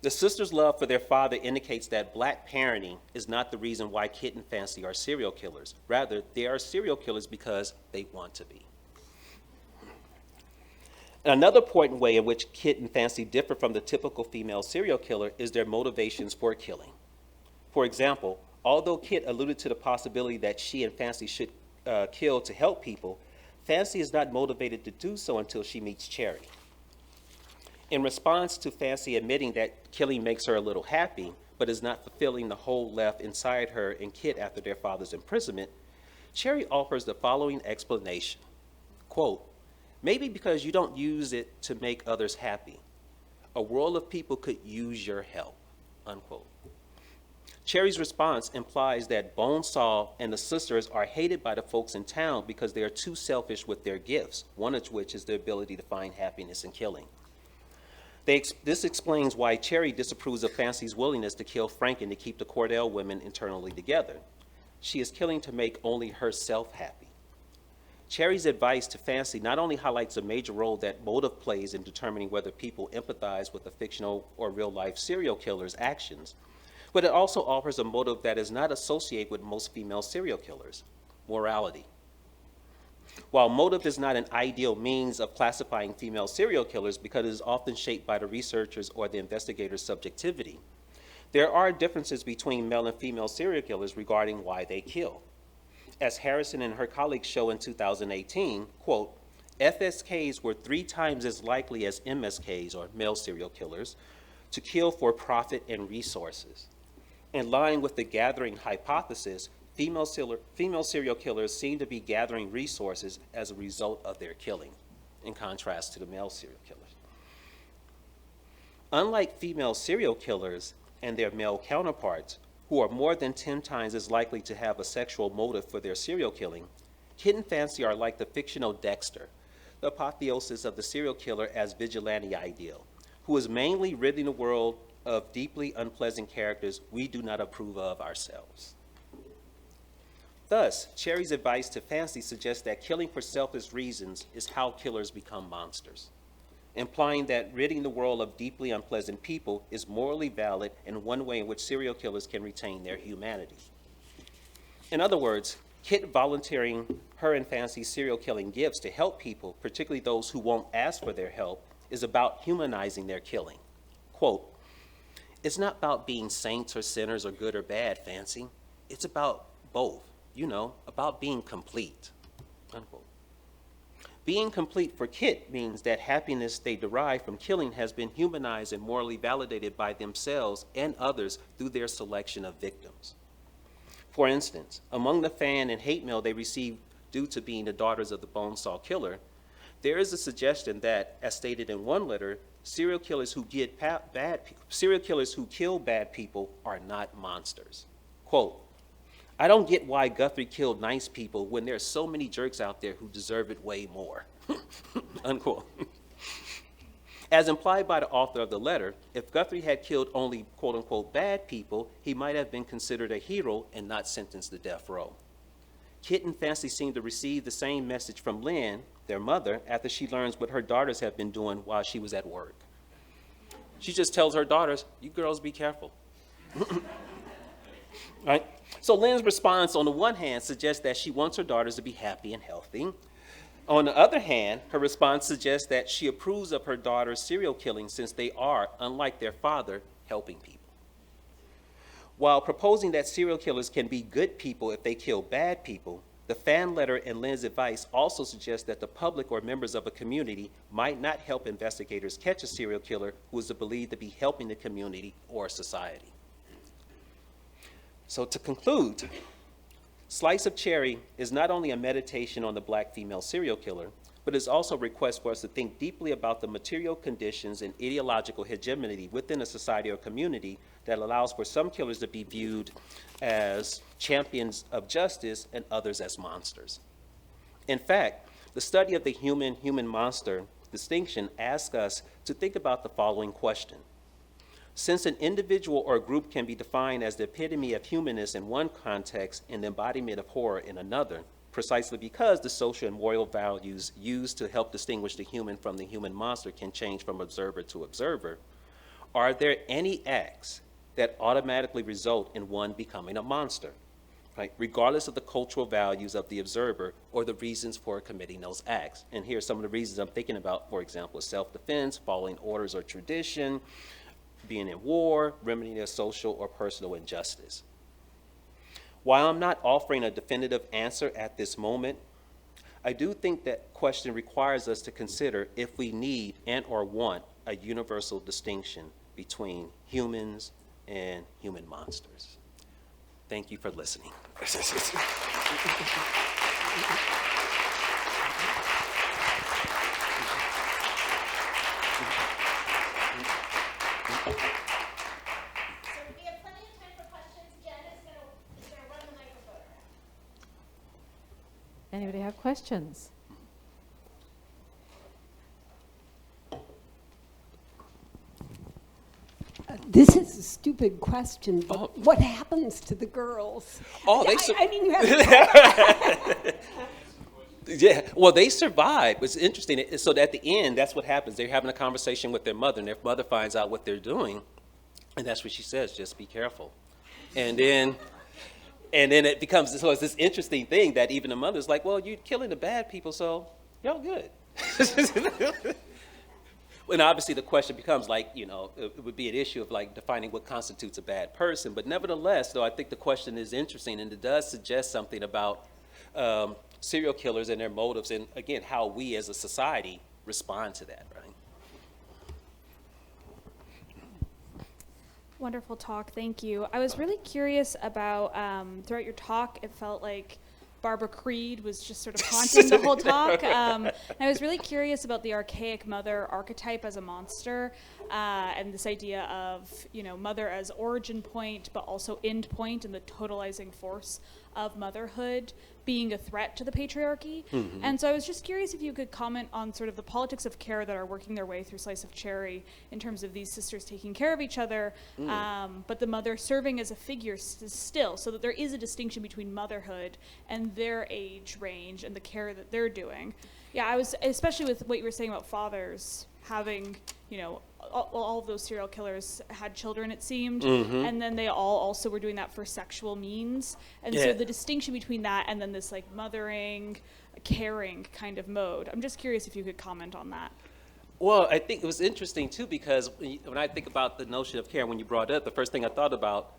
the sisters' love for their father indicates that Black parenting is not the reason why Kit and Fancy are serial killers. Rather, they are serial killers because they want to be. Another important way in which Kit and Fancy differ from the typical female serial killer is their motivations for killing. For example, although Kit alluded to the possibility that she and Fancy should kill to help people, Fancy is not motivated to do so until she meets Cherry. In response to Fancy admitting that killing makes her a little happy, but is not fulfilling the hole left inside her and Kit after their father's imprisonment, Cherry offers the following explanation. Quote, "Maybe because you don't use it to make others happy. A world of people could use your help," unquote. Cherry's response implies that Bonesaw and the sisters are hated by the folks in town because they are too selfish with their gifts, one of which is the ability to find happiness in killing. This explains why Cherry disapproves of Fancy's willingness to kill Franken to keep the Cordell women internally together. She is killing to make only herself happy. Cherry's advice to Fancy not only highlights a major role that motive plays in determining whether people empathize with a fictional or real-life serial killer's actions, but it also offers a motive that is not associated with most female serial killers: morality. While motive is not an ideal means of classifying female serial killers because it is often shaped by the researcher's or the investigator's subjectivity, there are differences between male and female serial killers regarding why they kill. As Harrison and her colleagues show in 2018, quote, FSKs were 3 times as likely as MSKs, or male serial killers, to kill for profit and resources. In line with the gathering hypothesis, female serial killers seem to be gathering resources as a result of their killing, in contrast to the male serial killers. Unlike female serial killers and their male counterparts, who are more than 10 times as likely to have a sexual motive for their serial killing, Kit and Fancy are like the fictional Dexter, the apotheosis of the serial killer as vigilante ideal, who is mainly ridding the world of deeply unpleasant characters we do not approve of ourselves. Thus, Cherry's advice to Fancy suggests that killing for selfish reasons is how killers become monsters. implying that ridding the world of deeply unpleasant people is morally valid and one way in which serial killers can retain their humanity. In other words, Kit volunteering her and Fancy's serial killing gifts to help people, particularly those who won't ask for their help, is about humanizing their killing. Quote, "It's not about being saints or sinners or good or bad, Fancy. It's about both, about being complete." Unquote. Being complete for Kit means that happiness they derive from killing has been humanized and morally validated by themselves and others through their selection of victims. For instance, among the fan and hate mail they received due to being the daughters of the Bonesaw Killer, there is a suggestion that, as stated in one letter, serial killers who kill bad people are not monsters. Quote, "I don't get why Guthrie killed nice people when there are so many jerks out there who deserve it way more." Unquote. As implied by the author of the letter, if Guthrie had killed only quote-unquote bad people, he might have been considered a hero and not sentenced to death row. Kit and Fancy seem to receive the same message from Lynn, their mother, after she learns what her daughters have been doing while she was at work. She just tells her daughters, "You girls be careful." Right? So Lynn's response, on the one hand, suggests that she wants her daughters to be happy and healthy. On the other hand, her response suggests that she approves of her daughters' serial killing since they are, unlike their father, helping people. While proposing that serial killers can be good people if they kill bad people, the fan letter and Lynn's advice also suggests that the public or members of a community might not help investigators catch a serial killer who is believed to be helping the community or society. So to conclude, Slice of Cherry is not only a meditation on the Black female serial killer, but is also a request for us to think deeply about the material conditions and ideological hegemony within a society or community that allows for some killers to be viewed as champions of justice and others as monsters. In fact, the study of the human monster distinction asks us to think about the following question. Since an individual or group can be defined as the epitome of humanness in one context and the embodiment of horror in another, precisely because the social and moral values used to help distinguish the human from the human monster can change from observer to observer, are there any acts that automatically result in one becoming a monster, right? Regardless of the cultural values of the observer or the reasons for committing those acts? And here are some of the reasons I'm thinking about, for example, self-defense, following orders or tradition, being in war, remedying a social or personal injustice. While I'm not offering a definitive answer at this moment, I do think that question requires us to consider if we need and or want a universal distinction between humans and human monsters. Thank you for listening. We have plenty of time for questions. Jen is going to run the microphone around. Anybody have questions? This is a stupid question, but what happens to the girls? Oh, I mean, you have Yeah, well, they survive. It's interesting. So at the end, that's what happens. They're having a conversation with their mother, and their mother finds out what they're doing, and that's what she says, "Just be careful." And then it becomes, so it's this interesting thing that even the mother's like, "Well, you're killing the bad people, so y'all good." And obviously the question becomes like, it would be an issue of like defining what constitutes a bad person. But nevertheless, though, I think the question is interesting, and it does suggest something about serial killers and their motives, and again, how we as a society respond to that, right? Wonderful talk, thank you. I was really curious about, throughout your talk, it felt like Barbara Creed was just sort of haunting the whole talk. And I was really curious about the archaic mother archetype as a monster, and this idea of, mother as origin point, but also end point, and the totalizing force of motherhood being a threat to the patriarchy. Mm-hmm. And so I was just curious if you could comment on sort of the politics of care that are working their way through Slice of Cherry in terms of these sisters taking care of each other, but the mother serving as a figure still, so that there is a distinction between motherhood and their age range and the care that they're doing. Yeah, I was, especially with what you were saying about fathers, having, all of those serial killers had children, it seemed, Mm-hmm. and then they all also were doing that for sexual means. And so the distinction between that and then this like mothering, caring kind of mode, I'm just curious if you could comment on that. Well, I think it was interesting too, because when I think about the notion of care, when you brought it up, the first thing I thought about,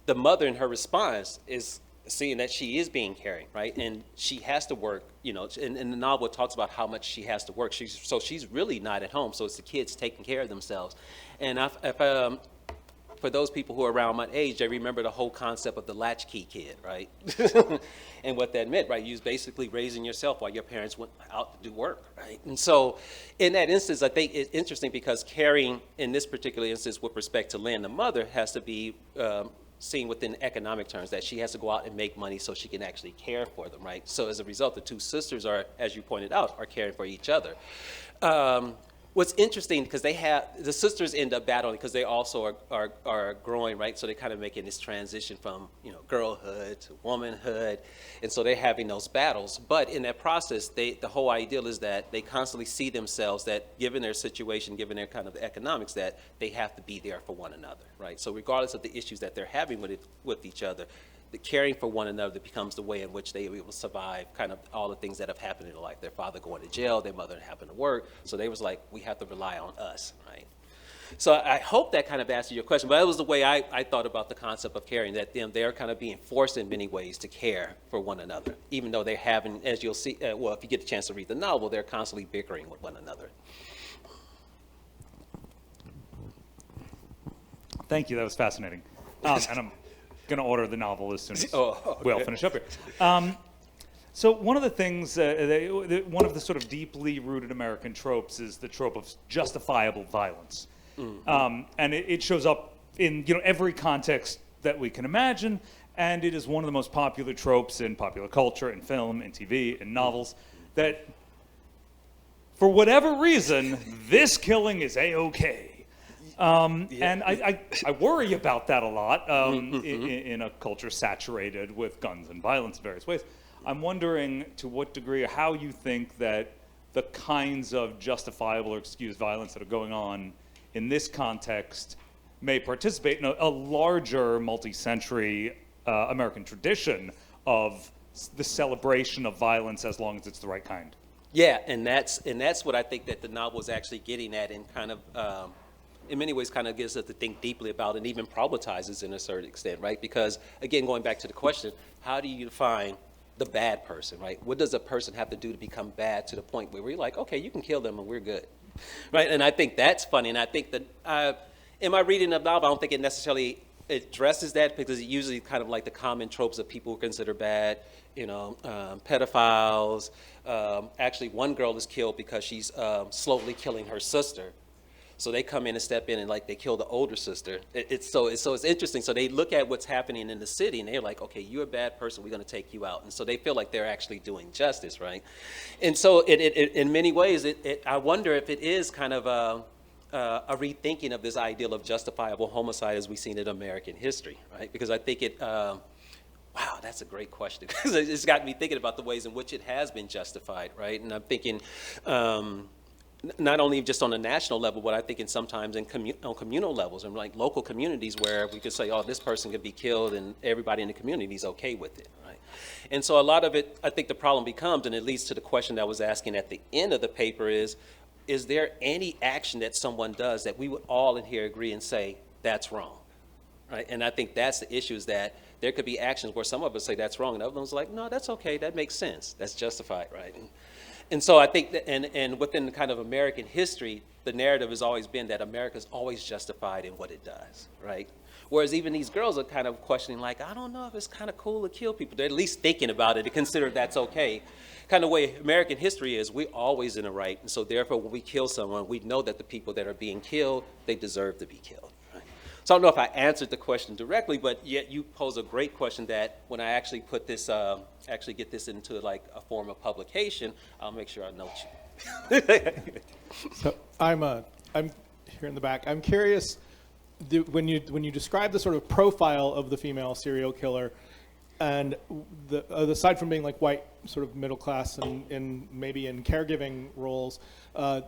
the mother in her response is seeing that she is being caring, right? And she has to work, and the novel talks about how much she has to work. So she's really not at home. So it's the kids taking care of themselves. And for those people who are around my age, they remember the whole concept of the latchkey kid, right? And what that meant, right? You was basically raising yourself while your parents went out to do work, right? And so in that instance, I think it's interesting because caring in this particular instance with respect to Lynn, the mother, has to be seen within economic terms, that she has to go out and make money so she can actually care for them, right? So as a result, the two sisters are, as you pointed out, are caring for each other. What's interesting, because the sisters end up battling because they also are growing, right? So they're kind of making this transition from, girlhood to womanhood. And so they're having those battles. But in that process, the whole ideal is that they constantly see themselves that given their situation, given their kind of economics, that they have to be there for one another, right? So regardless of the issues that they're having with each other, the caring for one another becomes the way in which they will survive kind of all the things that have happened in their life. Their father going to jail, their mother having to work. So they was like, we have to rely on us, right? So I hope that kind of answered your question, but that was the way I thought about the concept of caring, that they're kind of being forced in many ways to care for one another, even though they're having, as you'll see, if you get the chance to read the novel, they're constantly bickering with one another. Thank you, that was fascinating. And I'm going to order the novel as soon as we'll finish up here. So one of the things, one of the sort of deeply rooted American tropes is the trope of justifiable violence. Mm-hmm. And it shows up in every context that we can imagine, and it is one of the most popular tropes in popular culture, in film, in TV, in novels, that for whatever reason, this killing is A-okay. And I worry about that a lot in a culture saturated with guns and violence in various ways. I'm wondering to what degree or how you think that the kinds of justifiable or excused violence that are going on in this context may participate in a larger multi-century American tradition of the celebration of violence as long as it's the right kind. Yeah, and that's what I think that the novel is actually getting at, and kind of in many ways kind of gets us to think deeply about, and even problematizes in a certain extent, right? Because again, going back to the question, how do you define the bad person, right? What does a person have to do to become bad to the point where we're like, okay, you can kill them and we're good, right? And I think that's funny, and I think that in my reading of the novel, I don't think it necessarily addresses that, because it usually kind of like the common tropes of people who consider bad, pedophiles. Actually, one girl is killed because she's slowly killing her sister. So they come in and step in and like they kill the older sister. So it's interesting. So they look at what's happening in the city and they're like, okay, you're a bad person, we're going to take you out. And so they feel like they're actually doing justice, right? And so in many ways, I wonder if it is kind of a rethinking of this ideal of justifiable homicide as we've seen in American history, right? Because I think wow, that's a great question, because it's got me thinking about the ways in which it has been justified, right? And I'm thinking, not only just on a national level, but I think sometimes on communal levels, and like local communities where we could say, oh, this person could be killed and everybody in the community is okay with it, right? And so a lot of it, I think the problem becomes, and it leads to the question that I was asking at the end of the paper is there any action that someone does that we would all in here agree and say, that's wrong, right? And I think that's the issue, is that there could be actions where some of us say that's wrong and others like, no, that's okay, that makes sense, that's justified, right? And so I think that, and within kind of American history, the narrative has always been that America's always justified in what it does, right? Whereas even these girls are kind of questioning, like, I don't know if it's kind of cool to kill people. They're at least thinking about it and consider that's okay. Kind of way American history is, we're always in the right. And so therefore, when we kill someone, we know that the people that are being killed, they deserve to be killed. Right? So I don't know if I answered the question directly, but yet you pose a great question that when I actually put this, actually get this into like a form of publication, I'll make sure I note you. So I'm here in the back. I'm curious, when you describe the sort of profile of the female serial killer, And aside from being like white, sort of middle class and maybe in caregiving roles,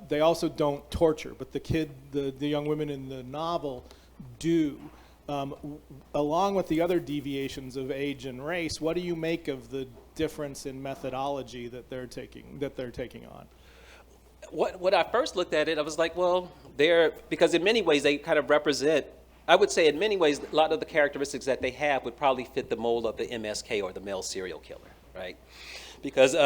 they also don't torture. But the young women in the novel do. Along with the other deviations of age and race, what do you make of the difference in methodology that they're taking on? When I first looked at it, I was like, well, because in many ways they kind of represent, I would say in many ways, a lot of the characteristics that they have would probably fit the mold of the MSK or the male serial killer, right? Because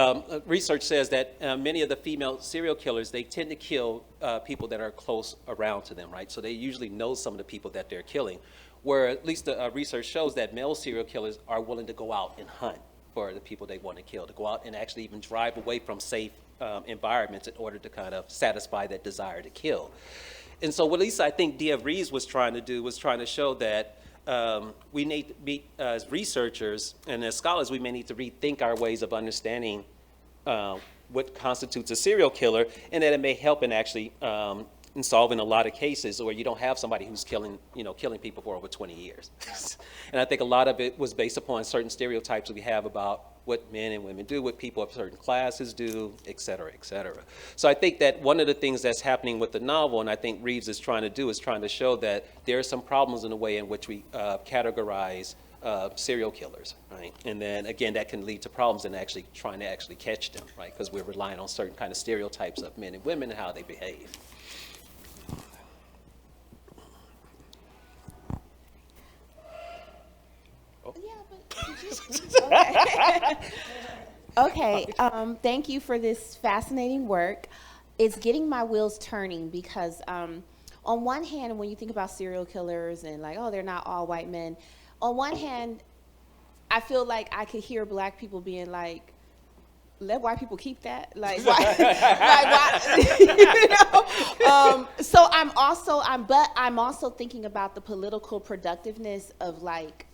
research says that many of the female serial killers, they tend to kill people that are close around to them, right? So they usually know some of the people that they're killing, where at least the research shows that male serial killers are willing to go out and hunt for the people they want to kill, to go out and actually even drive away from safe environments in order to kind of satisfy that desire to kill. And so what at least I think Dia Reeves was trying to do was trying to show that we need to be, as researchers and as scholars, we may need to rethink our ways of understanding what constitutes a serial killer, and that it may help in actually in solving a lot of cases where you don't have somebody who's killing people for over 20 years. And I think a lot of it was based upon certain stereotypes we have about what men and women do, what people of certain classes do, et cetera, et cetera. So I think that one of the things that's happening with the novel, and I think Reeves is trying to do, is trying to show that there are some problems in the way in which we categorize serial killers, right? And then again, that can lead to problems in actually trying to actually catch them, right? Because we're relying on certain kind of stereotypes of men and women and how they behave. Okay, thank you for this fascinating work. It's getting my wheels turning because on one hand, when you think about serial killers and like, oh, they're not all white men, on one hand, I feel like I could hear black people being like, let white people keep that, like why, So I'm also thinking about the political productiveness of like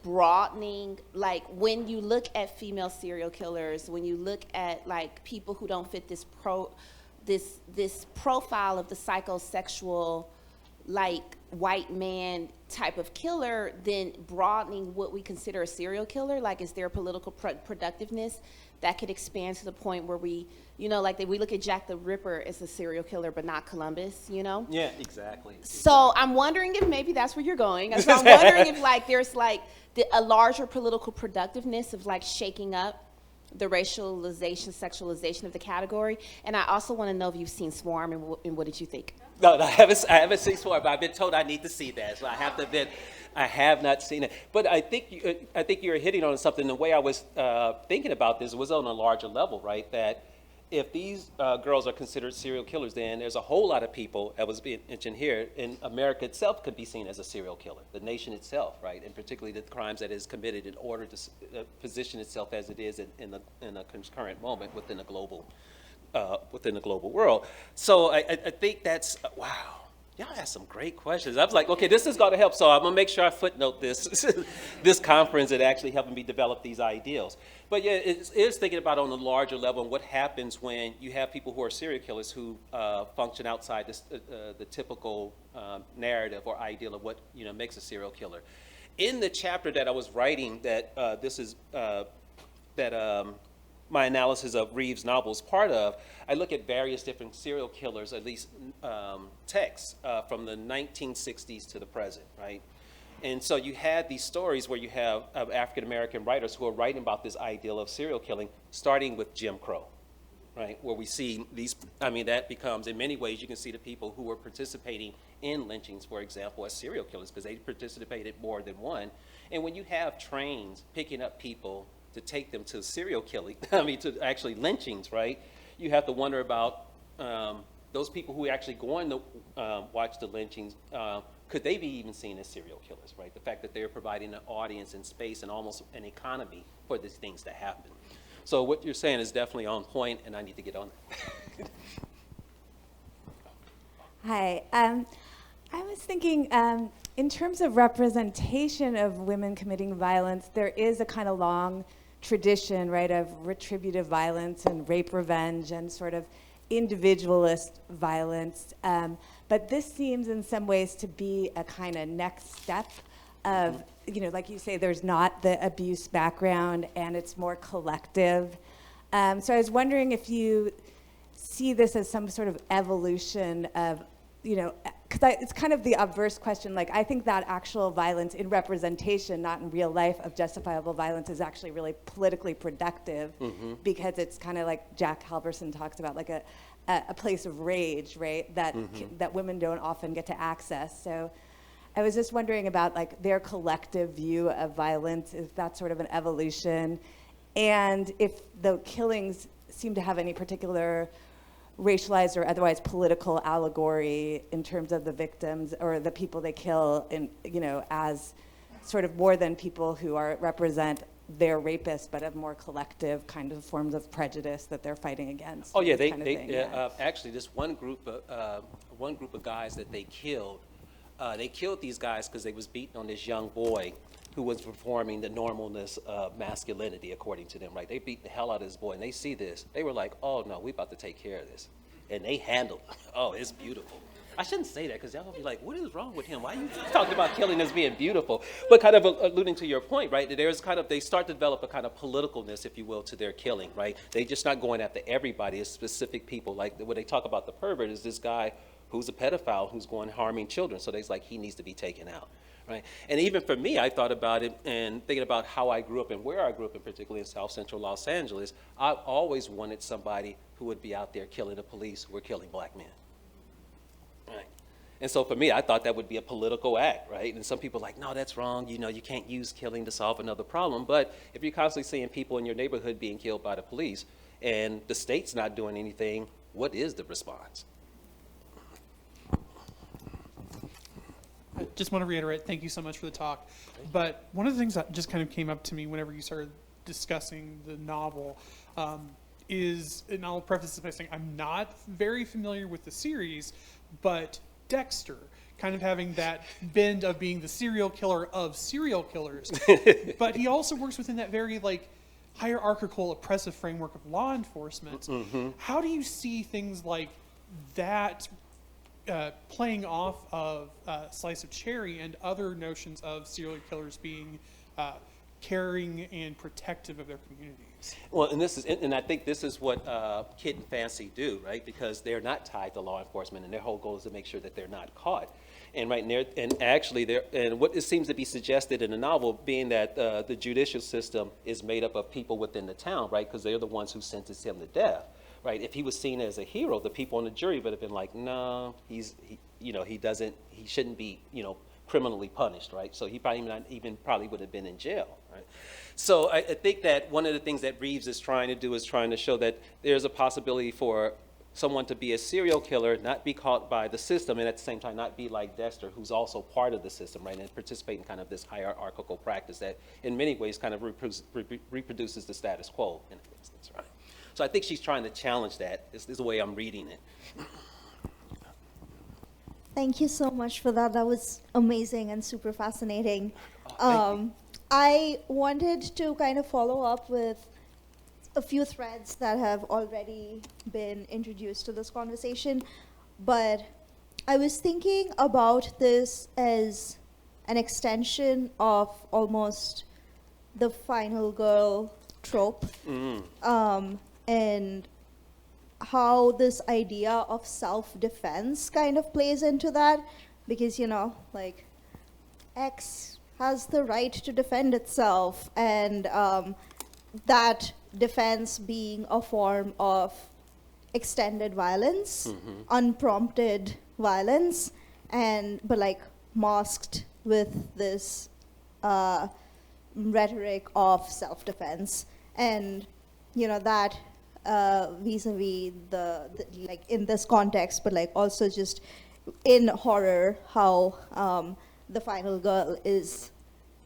broadening, like when you look at female serial killers, when you look at like people who don't fit this profile of the psychosexual like white man type of killer, then broadening what we consider a serial killer, like is there a political productiveness that could expand to the point where we, like we look at Jack the Ripper as a serial killer, but not Columbus, Yeah, exactly. So I'm wondering if maybe that's where you're going. So I'm wondering if like there's like a larger political productiveness of like shaking up the racialization, sexualization of the category. And I also want to know if you've seen Swarm and what did you think? No, I haven't seen Swarm, but I've been told I need to see that, so I have to admit I have not seen it. But I think you're hitting on something. The way I was thinking about this was on a larger level, right? That if these girls are considered serial killers, then there's a whole lot of people, that was being mentioned here, in America itself could be seen as a serial killer, the nation itself, right? And particularly the crimes that is committed in order to position itself as it is in the current moment within the global world. So I think that's, wow. Y'all asked some great questions. I was like, okay, this is going to help. So I'm going to make sure I footnote this conference and actually helping me develop these ideals. But yeah, it is thinking about on a larger level and what happens when you have people who are serial killers who function outside the typical narrative or ideal of what makes a serial killer. In the chapter that I was writing, that my analysis of Reeves' novel is part of, I look at various different serial killers, at least texts from the 1960s to the present, right? And so you had these stories where you have African-American writers who are writing about this ideal of serial killing, starting with Jim Crow, right? Where we see these, that becomes, in many ways, you can see the people who were participating in lynchings, for example, as serial killers, because they participated more than one. And when you have trains picking up people to take them to serial killing, to actually lynchings, right? You have to wonder about those people who are actually going to watch the lynchings, could they be even seen as serial killers, right? The fact that they're providing an audience and space and almost an economy for these things to happen. So what you're saying is definitely on point, and I need to get on it. Hi. I was thinking, in terms of representation of women committing violence, there is a kind of long tradition, right, of retributive violence and rape revenge and sort of individualist violence. But this seems in some ways to be a kind of next step of, like you say, there's not the abuse background and it's more collective. So I was wondering if you see this as some sort of evolution of, because it's kind of the obverse question. Like, I think that actual violence in representation, not in real life, of justifiable violence is actually really politically productive, because it's kind of like Jack Halverson talks about, like a place of rage, right? That that women don't often get to access. So I was just wondering about like their collective view of violence. Is that sort of an evolution? And if the killings seem to have any particular racialized or otherwise political allegory in terms of the victims or the people they kill, in, as sort of more than people who represent their rapists, but have more collective kind of forms of prejudice that they're fighting against. Oh yeah, Yeah. actually, this one group of guys that they killed these guys because they was beating on this young boy who was performing the normalness of masculinity, according to them, right? They beat the hell out of this boy, and they see this. They were like, oh, no, we about to take care of this. And they handled it. Oh, it's beautiful. I shouldn't say that, because y'all will be like, what is wrong with him? Why are you talking about killing as being beautiful? But kind of alluding to your point, right? They start to develop a kind of politicalness, if you will, to their killing, right? They're just not going after everybody. It's specific people. Like, when they talk about the pervert, is this guy who's a pedophile who's going harming children. So they're like, he needs to be taken out. Right? And even for me, I thought about it and thinking about how I grew up and where I grew up, and particularly in South Central Los Angeles, I always wanted somebody who would be out there killing the police who were killing black men. Right? And so for me, I thought that would be a political act, right? And some people are like, no, that's wrong. You can't use killing to solve another problem. But if you're constantly seeing people in your neighborhood being killed by the police and the state's not doing anything, what is the response? I just want to reiterate, thank you so much for the talk. But one of the things that just kind of came up to me whenever you started discussing the novel is, and I'll preface this by saying I'm not very familiar with the series, but Dexter kind of having that bend of being the serial killer of serial killers. But he also works within that very hierarchical, oppressive framework of law enforcement. Mm-hmm. How do you see things like that playing off of Slice of Cherry and other notions of serial killers being caring and protective of their communities? Well, and I think this is what Kid and Fancy do, right? Because they're not tied to law enforcement, and their whole goal is to make sure that they're not caught. And what it seems to be suggested in the novel, being that the judicial system is made up of people within the town, right? Because they're the ones who sentenced him to death. Right, if he was seen as a hero, the people on the jury would have been like, no, he shouldn't be, criminally punished, right? So he probably would have been in jail, right? So I think that one of the things that Reeves is trying to do is trying to show that there's a possibility for someone to be a serial killer, not be caught by the system, and at the same time not be like Dexter, who's also part of the system, right, and participate in kind of this hierarchical practice that in many ways kind of reproduces the status quo in an instance, right? So I think she's trying to challenge that. This is the way I'm reading it. Thank you so much for that. That was amazing and super fascinating. I wanted to kind of follow up with a few threads that have already been introduced to this conversation, but I was thinking about this as an extension of almost the final girl trope. And how this idea of self-defense kind of plays into that, because X has the right to defend itself, and that defense being a form of extended violence, unprompted violence, but masked with this rhetoric of self-defense, and that vis-a-vis the in this context, but also just in horror, how the final girl is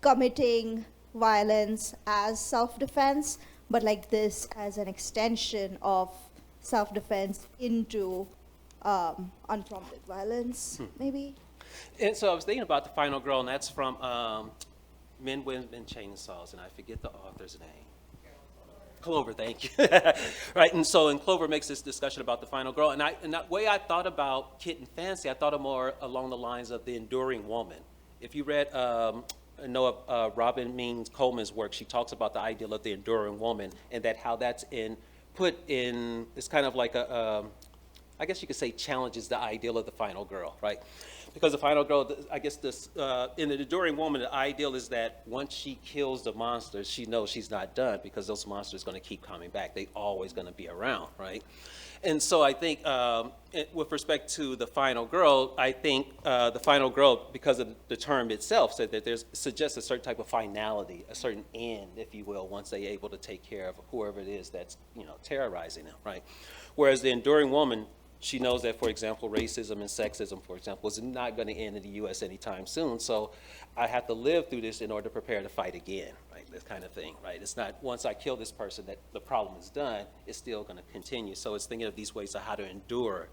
committing violence as self-defense, but this as an extension of self-defense into unprompted violence, maybe. And so I was thinking about the final girl, and that's from Men, Women, and Chainsaws, and I forget the author's name. Clover, thank you. Right, and so Clover makes this discussion about the final girl, and that way I thought about Kid and Fancy, I thought of more along the lines of the enduring woman. If you read know of Robin Means Coleman's work, she talks about the ideal of the enduring woman, and that how that's put in, it's kind of like I guess you could say challenges the ideal of the final girl, right? Because the final girl, I guess in the enduring woman, the ideal is that once she kills the monsters, she knows she's not done because those monsters are going to keep coming back. They're always going to be around, right? And so I think with respect to the final girl, I think the final girl, because of the term itself, said that suggests a certain type of finality, a certain end, if you will, once they're able to take care of whoever it is that's, terrorizing them, right? Whereas the enduring woman, she knows that, for example, racism and sexism, for example, is not going to end in the U.S. anytime soon. So I have to live through this in order to prepare to fight again, right? This kind of thing, right? It's not once I kill this person that the problem is done. It's still going to continue. So it's thinking of these ways of how to endure,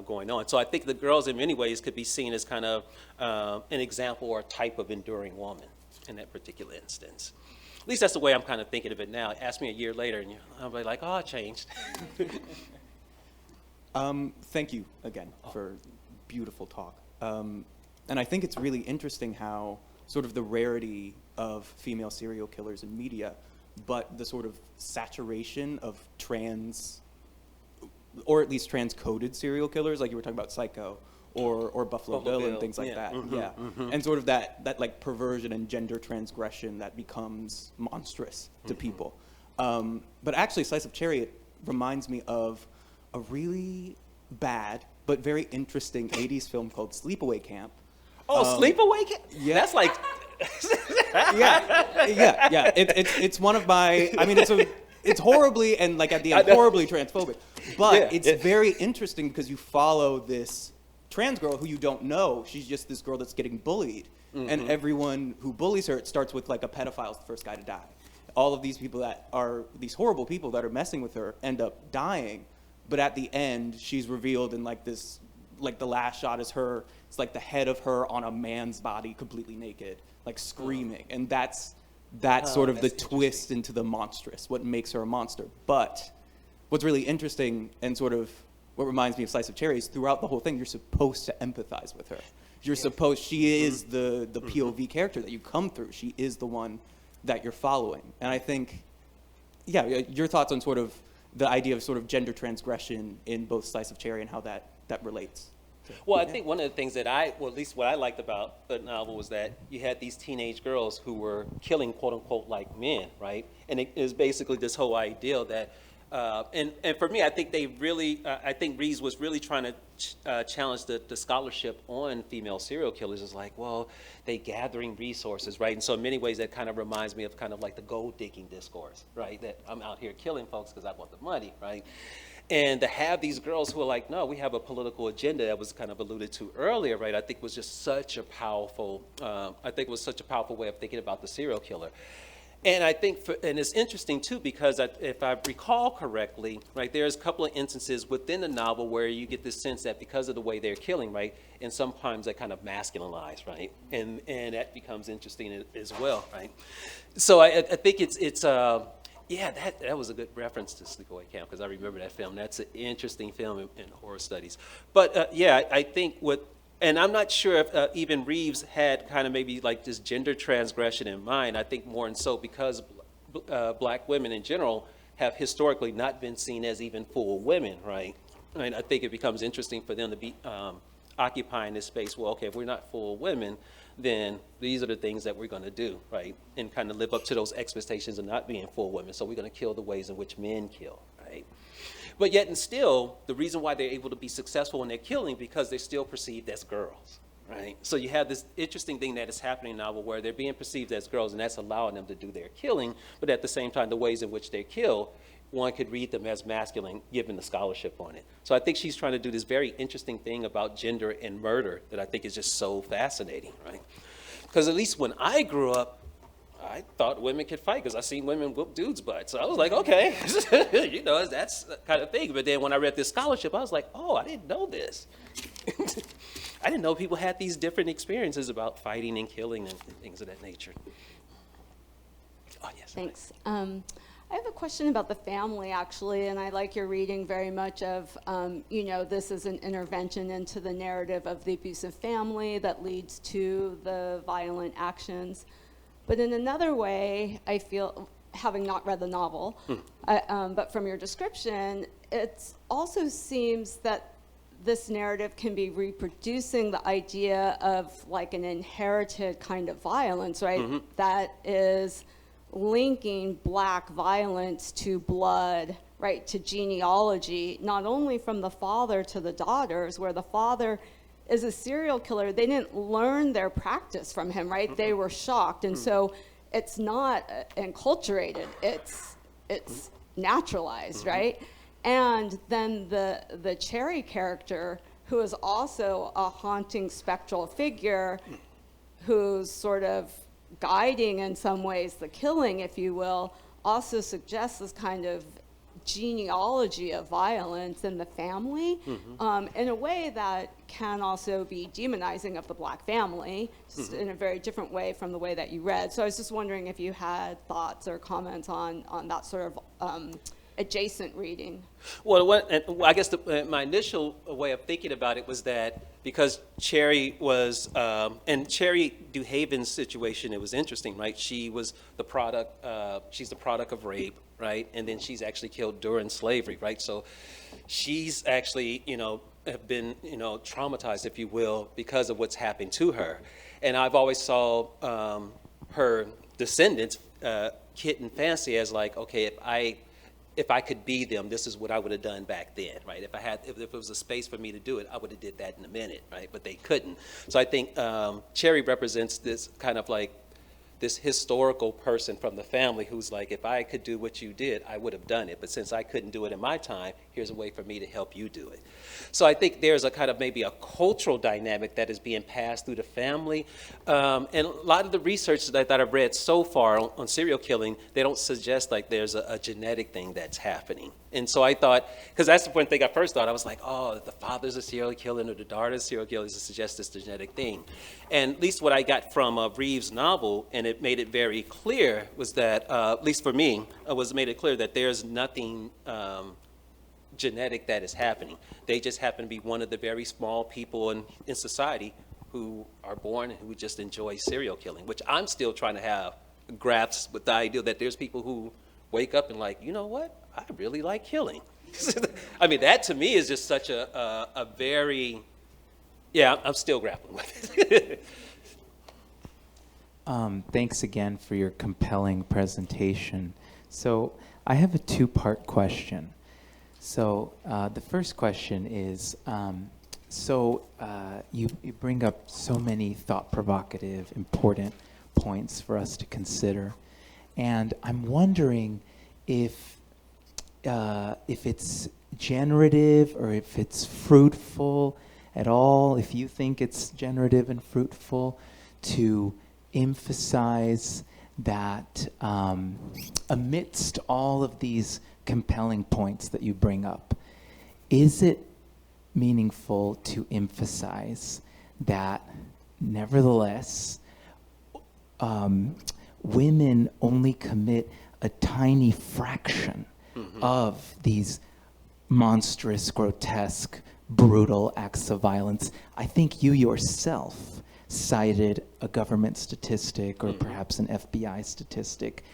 going on. So I think the girls, in many ways, could be seen as kind of an example or a type of enduring woman in that particular instance. At least that's the way I'm kind of thinking of it now. Ask me a year later, and I'll be like, oh, I changed. Thank you again for beautiful talk. And I think it's really interesting how sort of the rarity of female serial killers in media, but the sort of saturation of trans, or at least trans-coded serial killers, like you were talking about Psycho, or Buffalo Bill and things like that. Mm-hmm, yeah. Mm-hmm. And sort of that like perversion and gender transgression that becomes monstrous to people. But actually, Slice of Chariot reminds me of a really bad but very interesting 80s film called Sleepaway Camp. Oh, Sleepaway Camp? Yeah. That's like... yeah. It's one of my, I mean, it's horribly and like at the end horribly transphobic. But it's very interesting because you follow this trans girl who you don't know. She's just this girl that's getting bullied. Mm-hmm. And everyone who bullies her, it starts with like a pedophile's the first guy to die. All of these people that are, these horrible people that are messing with her end up dying. But at the end, she's revealed in like this, like the last shot is her, it's like the head of her on a man's body completely naked, like screaming. And that's sort of the twist into the monstrous, what makes her a monster. But what's really interesting and sort of what reminds me of Slice of Cherry is throughout the whole thing, you're supposed to empathize with her. You're supposed, she is the POV character that you come through. She is the one that you're following. And I think, your thoughts on sort of the idea of sort of gender transgression in both Slice of Cherry and how that relates. Well, I think one of the things that at least what I liked about the novel was that you had these teenage girls who were killing, quote unquote, like men, right? And it is basically this whole ideal that, and for me, I think they really, I think Reeves was really trying to challenge the scholarship on female serial killers. It's like, well, they gathering resources, right? And so in many ways, that kind of reminds me of kind of like the gold digging discourse, right? That I'm out here killing folks because I want the money, right? And to have these girls who are like, no, we have a political agenda that was kind of alluded to earlier, right? I think was just such a powerful, way of thinking about the serial killer. And I think, and it's interesting too, because if I recall correctly, right, there's a couple of instances within the novel where you get this sense that because of the way they're killing, right, and sometimes they kind of masculinize, right, and that becomes interesting as well, right. So I think that was a good reference to Sleepaway Camp because I remember that film. That's an interesting film in horror studies. But I think and I'm not sure if even Reeves had kind of maybe like this gender transgression in mind. I think more and so because black women in general have historically not been seen as even full women, right? And I think it becomes interesting for them to be occupying this space. Well, okay, if we're not full women, then these are the things that we're going to do, right? And kind of live up to those expectations of not being full women. So we're going to kill the ways in which men kill, right? But yet and still, the reason why they're able to be successful in their killing because they're still perceived as girls, right? So you have this interesting thing that is happening in the novel where they're being perceived as girls, and that's allowing them to do their killing. But at the same time, the ways in which they kill, one could read them as masculine, given the scholarship on it. So I think she's trying to do this very interesting thing about gender and murder that I think is just so fascinating, right? Because at least when I grew up, I thought women could fight because I seen women whoop dudes' butts. So I was like, okay, that's the kind of thing. But then when I read this scholarship, I was like, oh, I didn't know this. I didn't know people had these different experiences about fighting and killing and things of that nature. Oh, yes. Thanks. I have a question about the family, actually, and I like your reading very much of, this is an intervention into the narrative of the abusive family that leads to the violent actions. But in another way, I feel, having not read the novel, but from your description, it also seems that this narrative can be reproducing the idea of like an inherited kind of violence, right? That is linking Black violence to blood, right, to genealogy, not only from the father to the daughters, where the father is a serial killer. They didn't learn their practice from him, right? They were shocked. And so it's not enculturated, it's naturalized, right? And then the Cherry character, who is also a haunting spectral figure, who's sort of guiding in some ways the killing, if you will, also suggests this kind of genealogy of violence in the family, in a way that can also be demonizing of the Black family, just in a very different way from the way that you read. So I was just wondering if you had thoughts or comments on that sort of adjacent reading. Well, I guess my initial way of thinking about it was that because Cherry was, and Cherry DeHaven's situation, it was interesting, right? She was the product, she's the product of rape, right? And then she's actually killed during slavery, right? So she's actually, have been, traumatized, if you will, because of what's happened to her. And I've always saw her descendants, Kit and Fancy, as like, okay, if I could be them, this is what I would have done back then, right? If it was a space for me to do it, I would have did that in a minute, right? But they couldn't. So I think Cherry represents this kind of like this historical person from the family who's like, if I could do what you did, I would have done it. But since I couldn't do it in my time, here's a way for me to help you do it. So I think there's a kind of maybe a cultural dynamic that is being passed through the family. And a lot of the research that I've read so far on serial killing, they don't suggest like there's a genetic thing that's happening. And so I thought, because that's the one thing I first thought, I was like, oh, the father's a serial killer or the daughter's a serial killer, to suggest this genetic thing. And at least what I got from Reeves' novel, and it made it very clear, was that, at least for me, made it clear that there's nothing genetic that is happening. They just happen to be one of the very small people in society who are born and who just enjoy serial killing, which I'm still trying to have grasp with the idea that there's people who wake up and like, you know what? I really like killing. I mean, that to me is just such a very, I'm still grappling with it. Thanks again for your compelling presentation. So I have a two-part question. So the first question is, you bring up so many thought-provocative, important points for us to consider. And I'm wondering if it's generative or if it's fruitful at all, if you think it's generative and fruitful to emphasize that amidst all of these compelling points that you bring up, is it meaningful to emphasize that nevertheless women only commit a tiny fraction of these monstrous, grotesque, brutal acts of violence? I think you yourself cited a government statistic or perhaps an FBI statistic.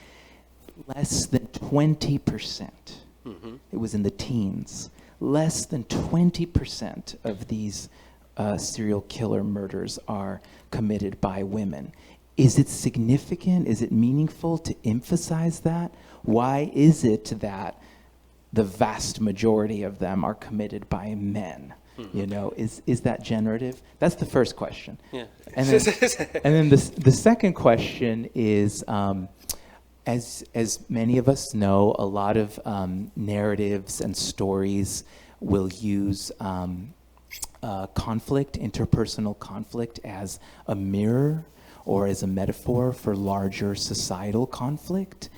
Less than 20%, it was in the teens, less than 20% of these serial killer murders are committed by women. Is it significant? Is it meaningful to emphasize that? Why is it that the vast majority of them are committed by men? Is that generative? That's the first question. Yeah. And then the second question is, as many of us know, a lot of narratives and stories will use conflict, interpersonal conflict, as a mirror or as a metaphor for larger societal conflict.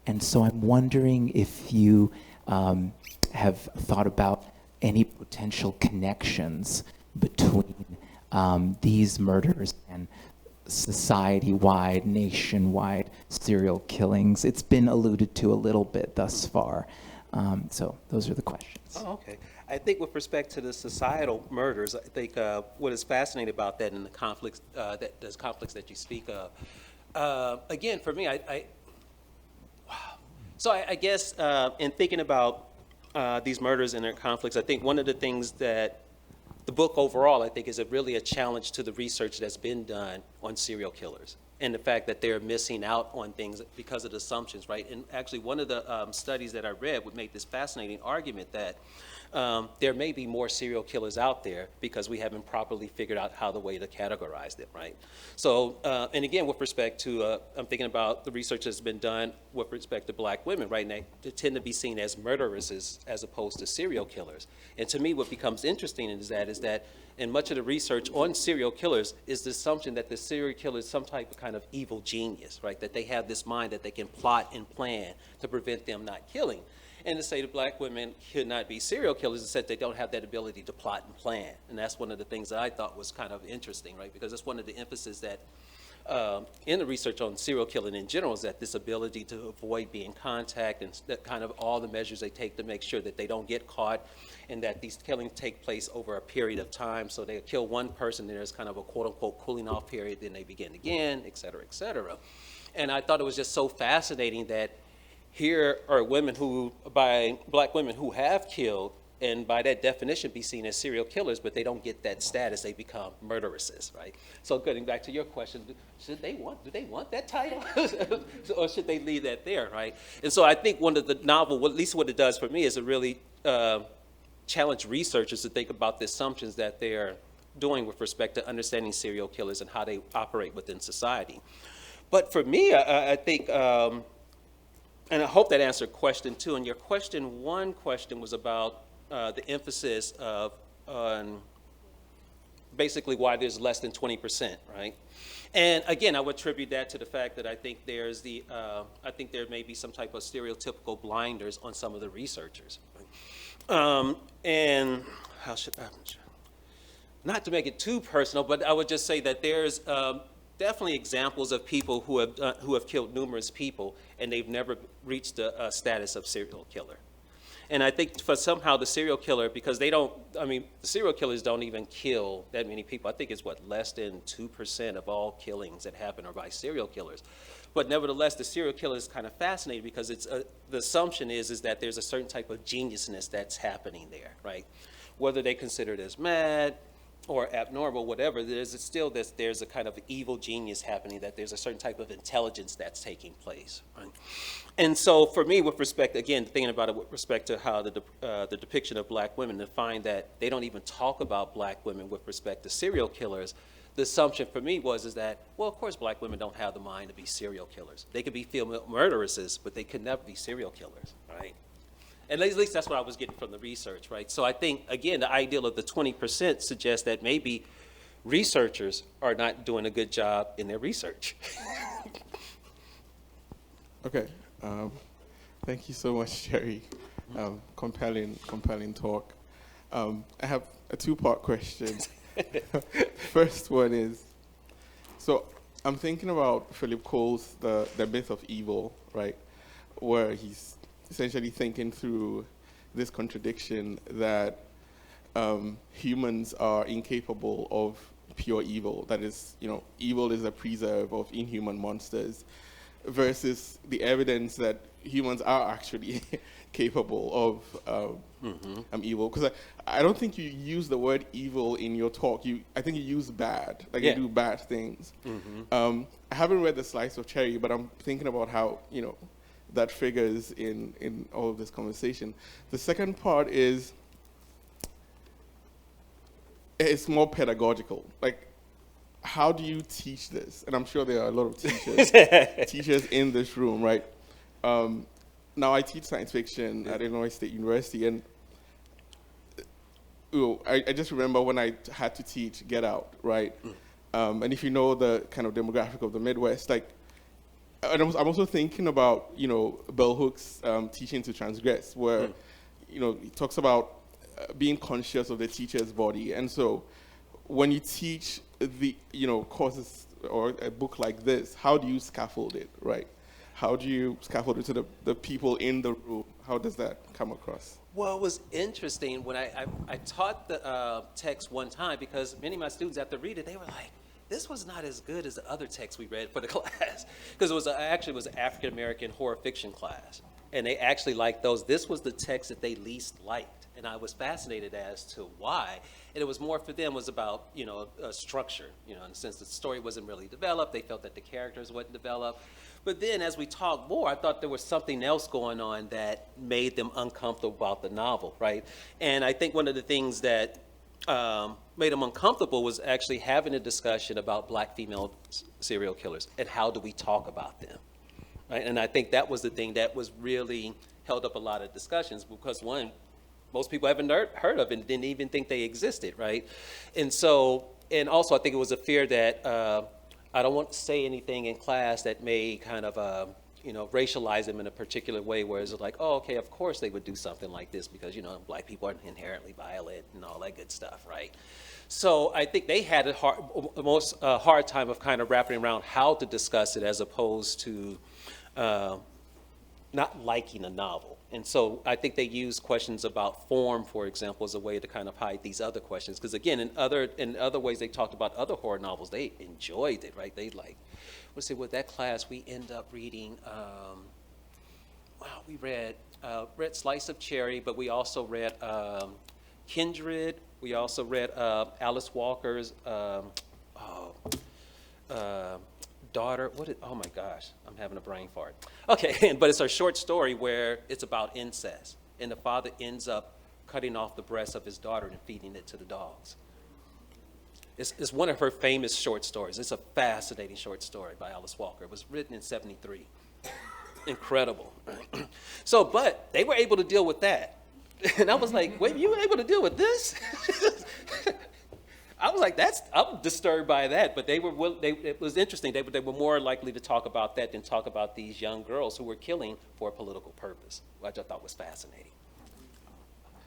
And so I'm wondering if you have thought about any potential connections between these murders and society-wide, nationwide serial killings. It's been alluded to a little bit thus far. So those are the questions. Oh, okay. I think with respect to the societal murders, I think what is fascinating about that and the conflicts, those conflicts that you speak of, again, for me, wow. So I guess in thinking about these murders and their conflicts, I think one of the things that the book overall, I think, is really a challenge to the research that's been done on serial killers and the fact that they're missing out on things because of the assumptions, right? And actually, one of the studies that I read would make this fascinating argument that there may be more serial killers out there because we haven't properly figured out how the way to categorize them, right? So, and again, with respect to, I'm thinking about the research that's been done with respect to black women, right? And they tend to be seen as murderesses as opposed to serial killers. And to me, what becomes interesting is that in much of the research on serial killers is the assumption that the serial killer is some type of kind of evil genius, right? That they have this mind that they can plot and plan to prevent them not killing. And to say that black women could not be serial killers is that they don't have that ability to plot and plan. And that's one of the things that I thought was kind of interesting, right? Because that's one of the emphasis that in the research on serial killing in general is that this ability to avoid being contact and that kind of all the measures they take to make sure that they don't get caught and that these killings take place over a period of time. So they kill one person, then there's kind of a quote-unquote cooling off period, then they begin again, et cetera, et cetera. And I thought it was just so fascinating that here are women who, black women who have killed, and by that definition be seen as serial killers, but they don't get that status, they become murderesses, right? So getting back to your question, do they want that title? Or should they leave that there, right? And so I think one of the novel, at least what it does for me, is it really challenge researchers to think about the assumptions that they're doing with respect to understanding serial killers and how they operate within society. But for me, I think, and I hope that answered question two, and your one question was about the emphasis on basically why there's less than 20%, right? And again, I would attribute that to the fact that I think there's I think there may be some type of stereotypical blinders on some of the researchers. And how should I, not to make it too personal, but I would just say that there's definitely examples of people who have killed numerous people and they've never reached a status of serial killer. And I think for somehow the serial killer, because they don't, the serial killers don't even kill that many people. I think it's less than 2% of all killings that happen are by serial killers. But nevertheless, the serial killer is kind of fascinating because it's the assumption is that there's a certain type of geniusness that's happening there, right? Whether they consider it as mad or abnormal, whatever, there's a kind of evil genius happening, that there's a certain type of intelligence that's taking place, right? And so for me, with respect, again, thinking about it with respect to how the depiction of black women, to find that they don't even talk about black women with respect to serial killers, the assumption for me is that, well, of course black women don't have the mind to be serial killers. They could be female murderesses, but they could never be serial killers, right? And at least that's what I was getting from the research, right? So I think, again, the ideal of the 20% suggests that maybe researchers are not doing a good job in their research. Okay. Thank you so much, Jerry. Compelling talk. I have a two-part question. First one is, so I'm thinking about Philip Cole's The Myth of Evil, right? Where he's essentially thinking through this contradiction that humans are incapable of pure evil. That is, evil is a preserve of inhuman monsters, versus the evidence that humans are actually capable of evil. Because I don't think you use the word evil in your talk. I think you use bad, like you do bad things. I haven't read The Slice of Cherry, but I'm thinking about how, that figures in all of this conversation. The second part is, it's more pedagogical. Like, how do you teach this? And I'm sure there are a lot of teachers in this room, right? Now I teach science fiction at Illinois State University, and I just remember when I had to teach Get Out, right? And if you know the kind of demographic of the Midwest, like, and I'm also thinking about, Bell Hooks' Teaching to Transgress, where, he talks about being conscious of the teacher's body. And so when you teach the, courses or a book like this, how do you scaffold it, right? How do you scaffold it to the people in the room? How does that come across? Well, it was interesting when I taught the text one time, because many of my students, after reading it, they were like, this was not as good as the other texts we read for the class. Because it was an African American horror fiction class. And they actually liked those. This was the text that they least liked. And I was fascinated as to why. And it was more for them was about, structure, in the sense that the story wasn't really developed. They felt that the characters wasn't developed. But then as we talked more, I thought there was something else going on that made them uncomfortable about the novel, right? And I think one of the things that made them uncomfortable was actually having a discussion about black female serial killers and how do we talk about them, right? And I think that was the thing that was really held up a lot of discussions, because one, most people haven't heard of it and didn't even think they existed, right? And also I think it was a fear that I don't want to say anything in class that may kind of racialize them in a particular way, where it's like, oh, okay, of course they would do something like this because, black people are inherently violent and all that good stuff, right? So I think they had a hard time of kind of wrapping around how to discuss it, as opposed to not liking a novel. And so I think they use questions about form, for example, as a way to kind of hide these other questions. Because again, in other ways they talked about other horror novels, they enjoyed it, right? They with that class we end up reading, we read Slice of Cherry, but we also read Kindred. We also read Alice Walker's daughter. Oh my gosh, I'm having a brain fart. Okay, but it's a short story where it's about incest, and the father ends up cutting off the breast of his daughter and feeding it to the dogs. It's one of her famous short stories. It's a fascinating short story by Alice Walker. It was written in '73. Incredible. So, but they were able to deal with that. And I was like, wait, you were able to deal with this? I was like, I'm disturbed by that. But it was interesting. They were more likely to talk about that than talk about these young girls who were killing for a political purpose, which I thought was fascinating.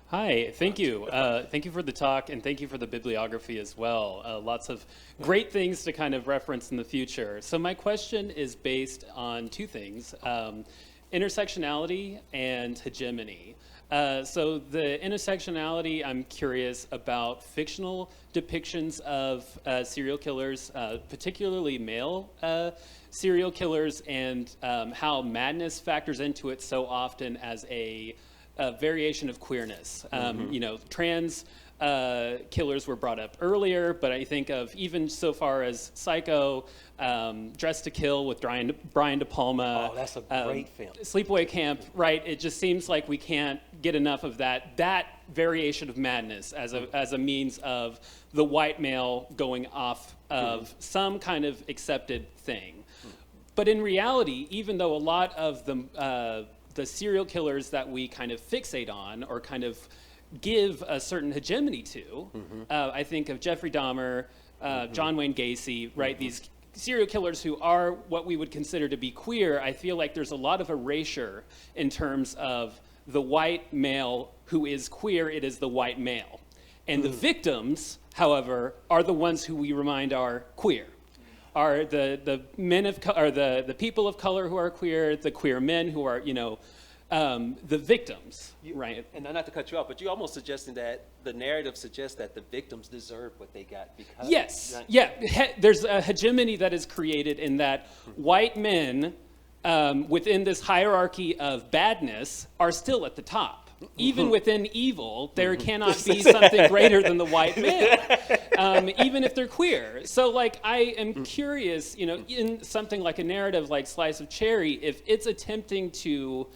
Hi, thank you. Thank you for the talk, and thank you for the bibliography as well. Lots of great things to kind of reference in the future. So my question is based on two things, intersectionality and hegemony. So the intersectionality, I'm curious about fictional depictions of serial killers, particularly male serial killers, and how madness factors into it so often as a variation of queerness. Trans killers were brought up earlier, but I think of even so far as Psycho, Dressed to Kill with Brian De Palma. Oh, that's a great film. Sleepaway Camp, right? It just seems like we can't get enough of that variation of madness as a means of the white male going off of some kind of accepted thing. But in reality, even though a lot of the serial killers that we kind of fixate on or kind of give a certain hegemony to, I think of Jeffrey Dahmer, John Wayne Gacy, right? These serial killers who are what we would consider to be queer. I feel like there's a lot of erasure in terms of the white male who is queer. It is the white male. And the victims, however, are the ones who we remind are queer. Are the men or the people of color who are queer, the queer men who are, the victims, right? And not to cut you off, but you're almost suggesting that the narrative suggests that the victims deserve what they got because... Yes, yeah. There's a hegemony that is created in that white men within this hierarchy of badness are still at the top. Even within evil, there cannot be something greater than the white male, even if they're queer. So, I am curious, in something like a narrative like Slice of Cherry, if it's attempting to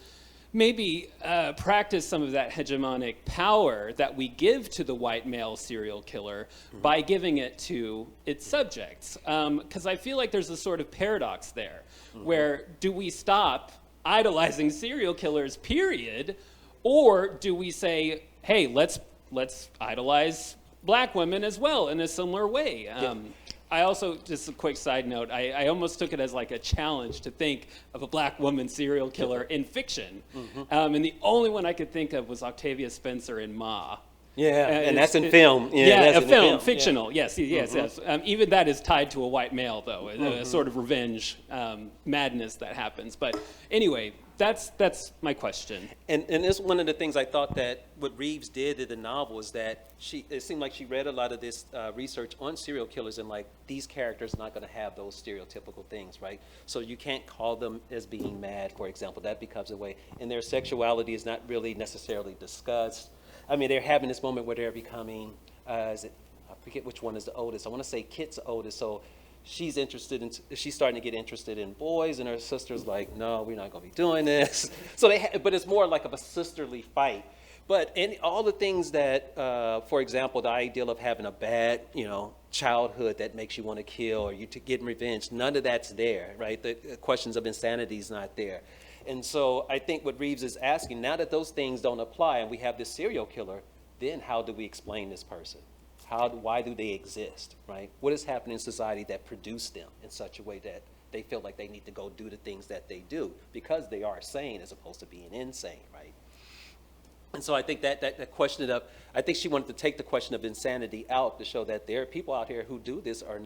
maybe practice some of that hegemonic power that we give to the white male serial killer by giving it to its subjects. Because I feel like there's a sort of paradox there, where do we stop idolizing serial killers, period, or do we say, hey, let's idolize black women as well in a similar way? I also, just a quick side note, I almost took it as like a challenge to think of a black woman serial killer in fiction. And the only one I could think of was Octavia Spencer in Ma. Yeah, and that's in it- film. Yeah, that's a in film, yeah. fictional. Yes, yes. Even that is tied to a white male, though, a sort of revenge madness that happens. But anyway, that's my question. And it's one of the things I thought that what Reeves did in the novel is that it seemed like she read a lot of this research on serial killers, and like these characters are not going to have those stereotypical things, right? So you can't call them as being mad, for example. That becomes a way. And their sexuality is not really necessarily discussed. I mean, they're having this moment where they're becoming, I forget which one is the oldest. I want to say Kit's the oldest. So she's starting to get interested in boys, and her sister's like, no, we're not going to be doing this. So but it's more like of a sisterly fight. But all the things that, for example, the ideal of having a bad, childhood that makes you want to kill or you to get revenge, none of that's there, right? The questions of insanity is not there. And so I think what Reeves is asking, now that those things don't apply and we have this serial killer, then how do we explain this person? Why do they exist, right? What is happening in society that produced them in such a way that they feel like they need to go do the things that they do because they are sane as opposed to being insane, right? And so I think that question I think she wanted to take the question of insanity out to show that there are people out here who do this or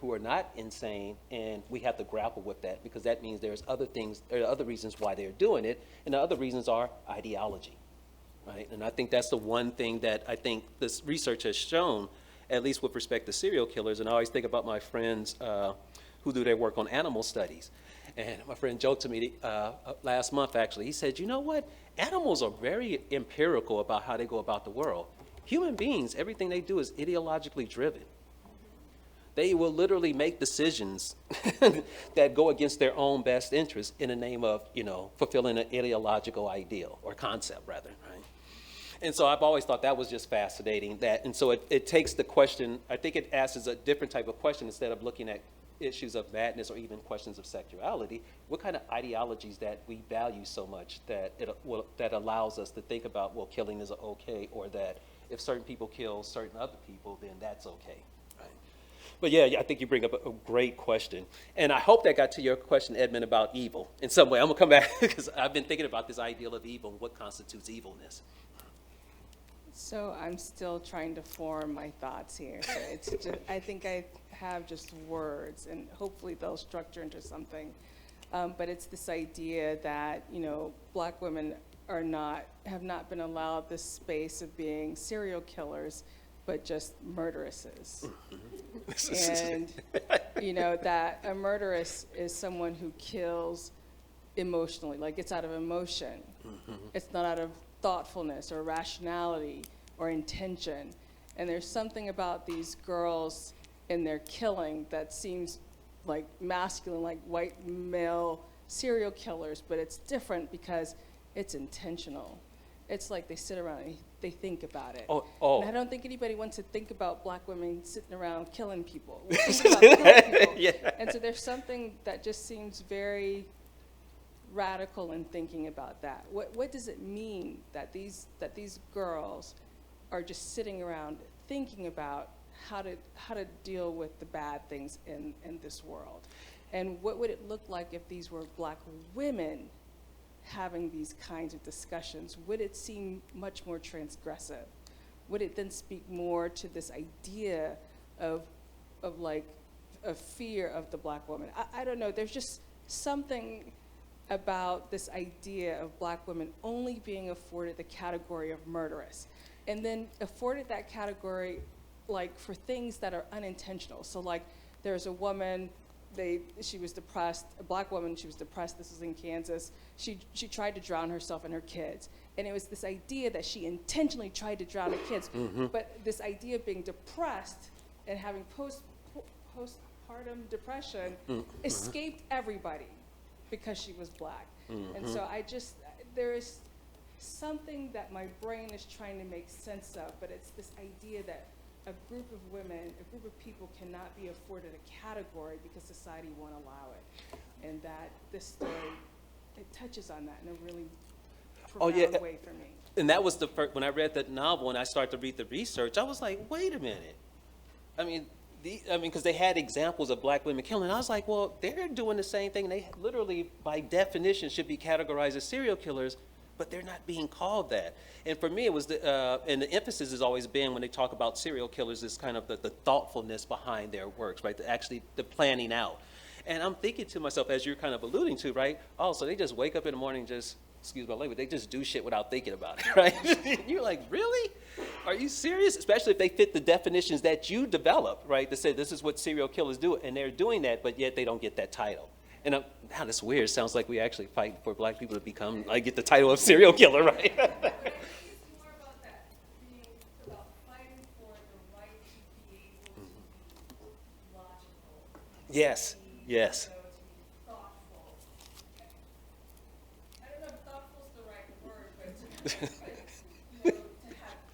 who are not insane, and we have to grapple with that because that means there are other reasons why they're doing it, and the other reasons are ideology, right? And I think that's the one thing that I think this research has shown, at least with respect to serial killers. And I always think about my friends who do their work on animal studies. And my friend joked to me last month, actually. He said, you know what? Animals are very empirical about how they go about the world. Human beings, everything they do is ideologically driven. They will literally make decisions that go against their own best interests in the name of, fulfilling an ideological ideal or concept, rather, right? And so I've always thought that was just fascinating. And so it takes the question, I think it asks a different type of question instead of looking at issues of madness or even questions of sexuality. What kind of ideologies that we value so much that that allows us to think about, well, killing is okay, or that if certain people kill certain other people, then that's okay, right? But yeah, I think you bring up a great question. And I hope that got to your question, Edmund, about evil in some way. I'm gonna come back because I've been thinking about this ideal of evil and what constitutes evilness. So I'm still trying to form my thoughts here. So it's just, I think I have just words, and hopefully they'll structure into something. But it's this idea that Black women have not been allowed this space of being serial killers, but just murderesses. And that a murderess is someone who kills emotionally, like it's out of emotion. It's not out of thoughtfulness or rationality or intention. And there's something about these girls in their killing that seems like masculine, like white male serial killers, but it's different because it's intentional. It's like they sit around and they think about it. And I don't think anybody wants to think about Black women sitting around killing people. We think about killing people. Yeah. And so there's something that just seems very radical in thinking about that. What does it mean that these girls are just sitting around thinking about how to deal with the bad things in this world? And what would it look like if these were Black women having these kinds of discussions? Would it seem much more transgressive? Would it then speak more to this idea of fear of the Black woman? I don't know. There's just something about this idea of Black women only being afforded the category of murderess, and then afforded that category like for things that are unintentional. So like there's a woman, she was depressed, a Black woman, she was depressed, this was in Kansas. She tried to drown herself and her kids. And it was this idea that she intentionally tried to drown her kids. But this idea of being depressed and having postpartum depression escaped everybody because she was Black. And so there is something that my brain is trying to make sense of, but it's this idea that a group of women, a group of people cannot be afforded a category because society won't allow it. And that this story, it touches on that in a really profound way for me. And that was the first, when I read that novel and I started to read the research, I was like, wait a minute. I mean, because they had examples of Black women killing. I was like, well, they're doing the same thing. They literally, by definition, should be categorized as serial killers, but they're not being called that. And for me, it was and the emphasis has always been when they talk about serial killers is kind of the thoughtfulness behind their works, right? The planning out. And I'm thinking to myself, as you're kind of alluding to, right? Oh, so they just wake up in the morning, just, excuse my language, they just do shit without thinking about it, right? You're like, really? Are you serious? Especially if they fit the definitions that you develop, right? To say this is what serial killers do, and they're doing that, but yet they don't get that title. And now that's weird. Sounds like we actually fight for black people to become, like, get the title of serial killer, right? Yes, yes. To have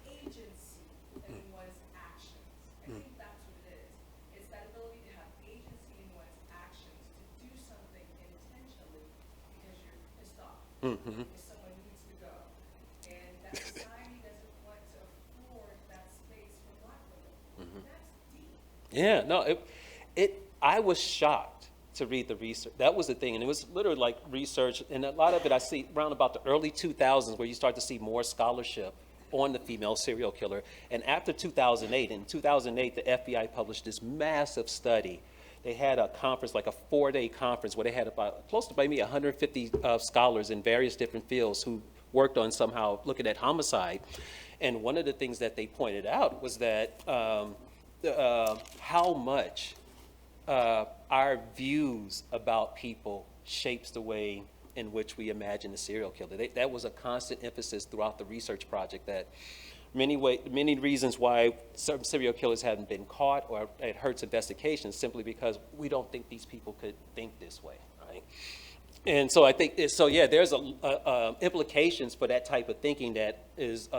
agency in one's actions. I think that's what it is. It's that ability to have agency in one's actions, to do something intentionally because you're pissed off, because someone needs to go. And that society doesn't want to afford that space for black women. That's deep. Yeah, no, I was shocked to read the research. That was the thing, and it was literally like research, and a lot of it I see around about the early 2000s where you start to see more scholarship on the female serial killer. And after 2008, in 2008, the FBI published this massive study. They had a conference, like a 4-day conference, where they had about close to maybe 150 scholars in various different fields who worked on somehow looking at homicide. And one of the things that they pointed out was that how much our views about people shapes the way in which we imagine a serial killer. That was a constant emphasis throughout the research project, that many reasons why certain serial killers haven't been caught, or it hurts investigations, simply because we don't think these people could think this way, right? And so I think, there's implications for that type of thinking that is,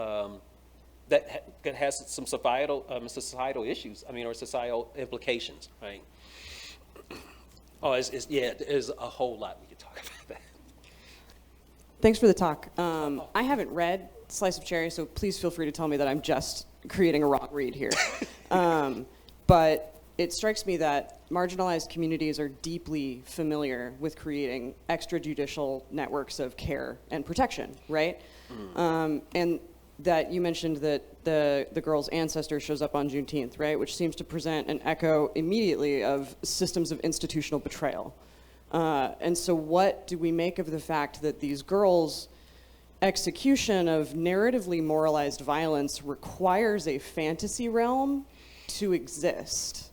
that has some societal issues, or societal implications, right? Oh, there's a whole lot we could talk about that. Thanks for the talk. I haven't read Slice of Cherry, so please feel free to tell me that I'm just creating a wrong read here. But it strikes me that marginalized communities are deeply familiar with creating extrajudicial networks of care and protection, right? And that you mentioned that the girl's ancestor shows up on Juneteenth, right? Which seems to present an echo immediately of systems of institutional betrayal. And so what do we make of the fact that these girls' execution of narratively moralized violence requires a fantasy realm to exist?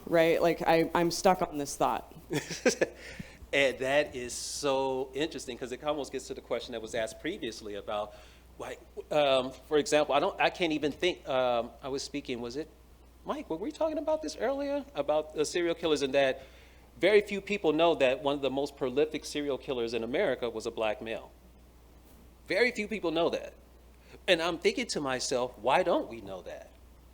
Right? Like, I'm stuck on this thought. And that is so interesting, because it almost gets to the question that was asked previously about, like, for example, I can't even think, I was speaking, was it, Mike, were we talking about this earlier? About the serial killers, and that very few people know that one of the most prolific serial killers in America was a black male. Very few people know that. And I'm thinking to myself, why don't we know that?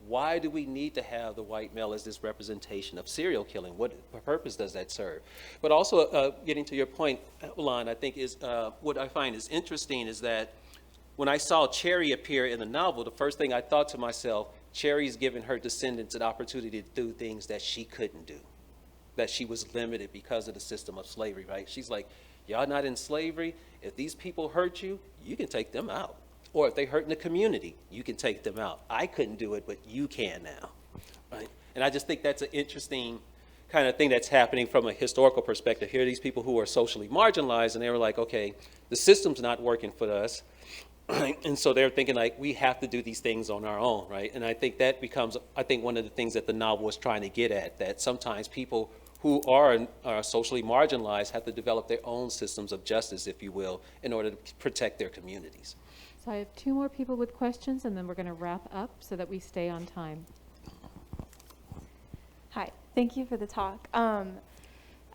Why do we need to have the white male as this representation of serial killing? What purpose does that serve? But also, getting to your point, Lon, I think is, what I find is interesting is that when I saw Cherry appear in the novel, the first thing I thought to myself, Cherry's giving her descendants an opportunity to do things that she couldn't do, that she was limited because of the system of slavery, right? She's like, y'all not in slavery. If these people hurt you, you can take them out. Or if they hurt in the community, you can take them out. I couldn't do it, but you can now, right? And I just think that's an interesting kind of thing that's happening from a historical perspective. Here are these people who are socially marginalized, and they were like, okay, the system's not working for us. And so they're thinking, like, we have to do these things on our own, right? And I think that becomes, one of the things that the novel was trying to get at, that sometimes people who are socially marginalized have to develop their own systems of justice, if you will, in order to protect their communities. So I have 2 more people with questions, and then we're going to wrap up so that we stay on time. Hi, thank you for the talk.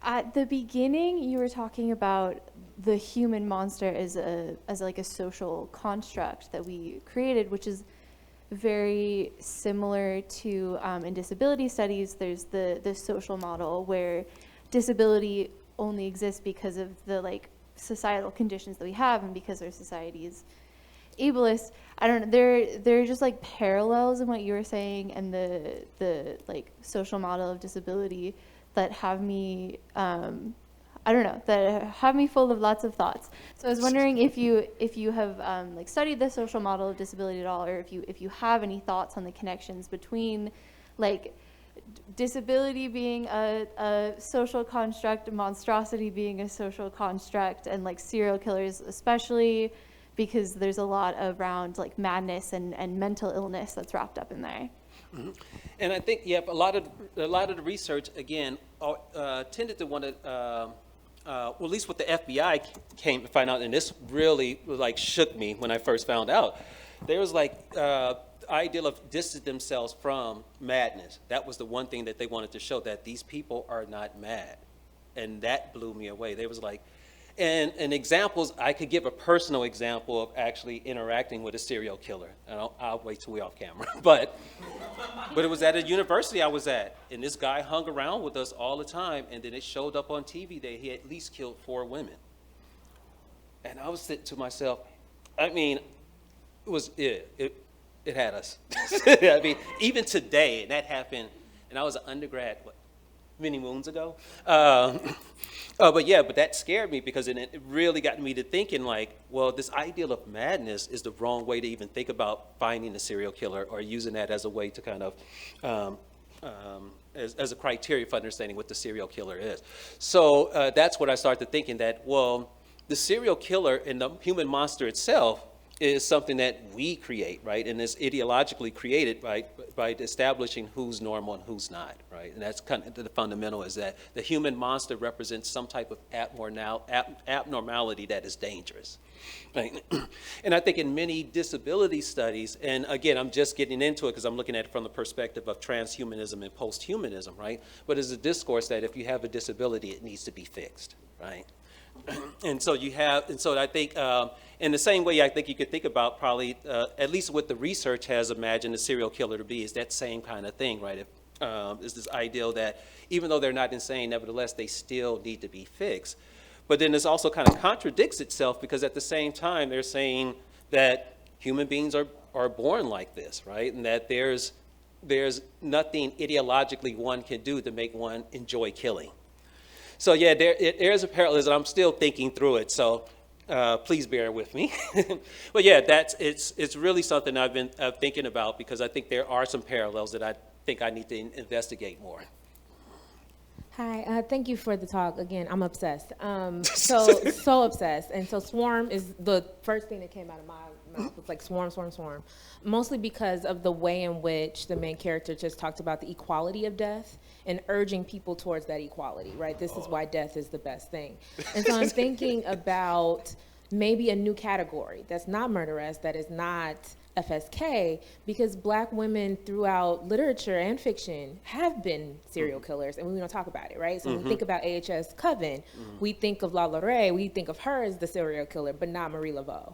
At the beginning, you were talking about the human monster as like a social construct that we created, which is very similar to in disability studies. There's the social model where disability only exists because of the societal conditions that we have, and because our society is ableist. I don't know. There are just parallels in what you were saying and the social model of disability that have me I don't know, that have me full of lots of thoughts. So I was wondering if you have like studied the social model of disability at all, or if you have any thoughts on the connections between like disability being a social construct, monstrosity being a social construct, and like serial killers especially, because there's a lot around like madness and mental illness that's wrapped up in there. Mm-hmm. And I think, yeah, a lot of the research, again, tended to want to, well, at least what the FBI came to find out, and this really like shook me when I first found out. There was like ideal of distancing themselves from madness. That was the one thing that they wanted to show, that these people are not mad. And that blew me away. They was like, and examples, I could give a personal example of actually interacting with a serial killer. And I'll wait till we're off camera. But it was at a university I was at, and this guy hung around with us all the time, and then it showed up on TV that he had at least killed 4 women. And I was thinking to myself, I mean, it had us. I mean, even today, and that happened, and I was an undergrad, many moons ago. But that scared me, because it really got me to thinking like, well, this ideal of madness is the wrong way to even think about finding a serial killer, or using that as a way to kind of, as a criteria for understanding what the serial killer is. So that's what I started thinking, that, well, the serial killer and the human monster itself is something that we create, right? And it's ideologically created by establishing who's normal and who's not, right? And that's kind of the fundamental, is that the human monster represents some type of abnormality that is dangerous, right? And I think in many disability studies, and again, I'm just getting into it because I'm looking at it from the perspective of transhumanism and post-humanism, right? But it's a discourse that if you have a disability, it needs to be fixed, right? And so I think, in the same way, I think you could think about probably, at least what the research has imagined a serial killer to be, is that same kind of thing, right? Is this ideal that even though they're not insane, nevertheless, they still need to be fixed. But then this also kind of contradicts itself, because at the same time, they're saying that human beings are born like this, right? And that there's nothing ideologically one can do to make one enjoy killing. So yeah, there's a parallelism. I'm still thinking through it, so please bear with me. But yeah, it's really something I've been thinking about, because I think there are some parallels that I think I need to investigate more. Hi, thank you for the talk. Again, I'm obsessed. So obsessed. And so swarm is the first thing that came out of my mouth. It's like swarm, swarm, swarm. Mostly because of the way in which the main character just talked about the equality of death and urging people towards that equality, right? This is why death is the best thing. And so I'm thinking about maybe a new category that's not murderess, that is not FSK, because Black women throughout literature and fiction have been serial killers, and we don't talk about it, right? So when we think about AHS Coven, we think of LaLa Ray, we think of her as the serial killer, but not Marie Laveau,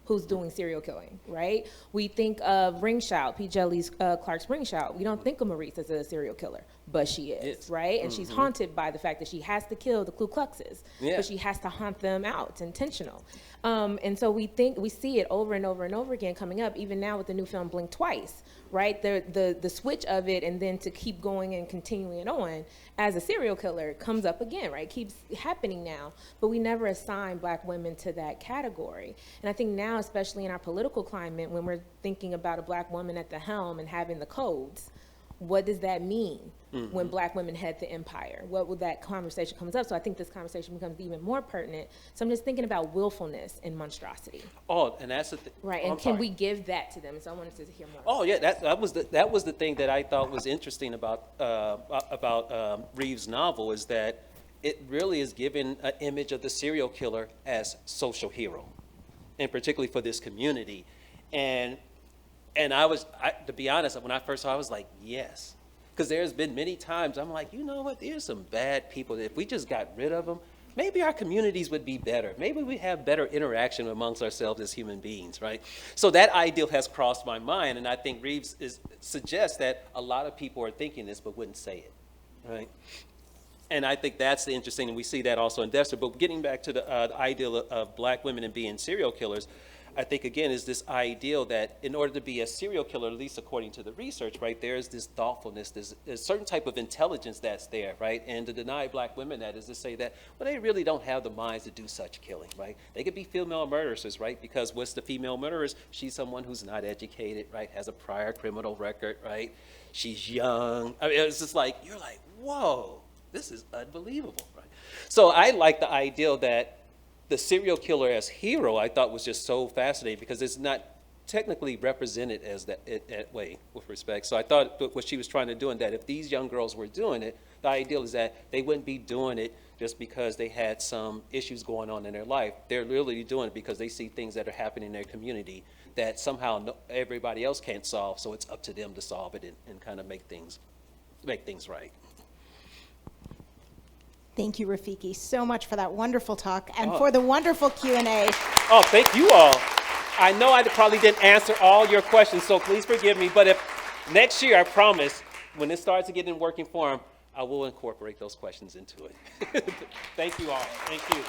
who's doing serial killing, right? We think of Ring Shout, P. Jelly's Clark's Ring Shout. We don't think of Maurice as a serial killer, but she is, right? And she's haunted by the fact that she has to kill the Ku Kluxes, but she has to hunt them out. It's intentional. And so we see it over and over and over again coming up, even now with the new film Blink Twice, right? The switch of it, and then to keep going and continuing it on as a serial killer comes up again, right? Keeps happening now, but we never assign Black women to that category. And I think now, especially in our political climate, when we're thinking about a Black woman at the helm and having the codes, what does that mean when Black women head the empire? What would that conversation comes up? So I think this conversation becomes even more pertinent. So I'm just thinking about willfulness and monstrosity. Oh, and that's the thing. Right, and can we give that to them? So I wanted to hear more. Oh yeah, that was the thing that I thought was interesting about Reeves' novel, is that it really is giving an image of the serial killer as social hero, and particularly for this community. And to be honest, when I first saw it, I was like, yes. Because there's been many times I'm like, you know what, there's some bad people that if we just got rid of them, maybe our communities would be better. Maybe we have better interaction amongst ourselves as human beings, right? So that ideal has crossed my mind, and I think Reeves suggests that a lot of people are thinking this but wouldn't say it, right? And I think that's the interesting, and we see that also in Dexter. But getting back to the ideal of Black women and being serial killers, I think, again, is this ideal that in order to be a serial killer, at least according to the research, right, there's this thoughtfulness, there's a certain type of intelligence that's there, right? And to deny black women that is to say that, well, they really don't have the minds to do such killing, right? They could be female murderers, right? Because what's the female murderers? She's someone who's not educated, right? Has a prior criminal record, right? She's young. I mean, it's just like, you're like, whoa, this is unbelievable, right? So I like the ideal that the serial killer as hero, I thought was just so fascinating because it's not technically represented as that way with respect. So I thought what she was trying to do in that if these young girls were doing it, the ideal is that they wouldn't be doing it just because they had some issues going on in their life. They're literally doing it because they see things that are happening in their community that somehow everybody else can't solve, so it's up to them to solve it and kind of make things right. Thank you, Rafiki, so much for that wonderful talk and for the wonderful Q&A. Oh, thank you all. I know I probably didn't answer all your questions, so please forgive me. But if next year, I promise, when it starts to get in working form, I will incorporate those questions into it. Thank you all. Thank you.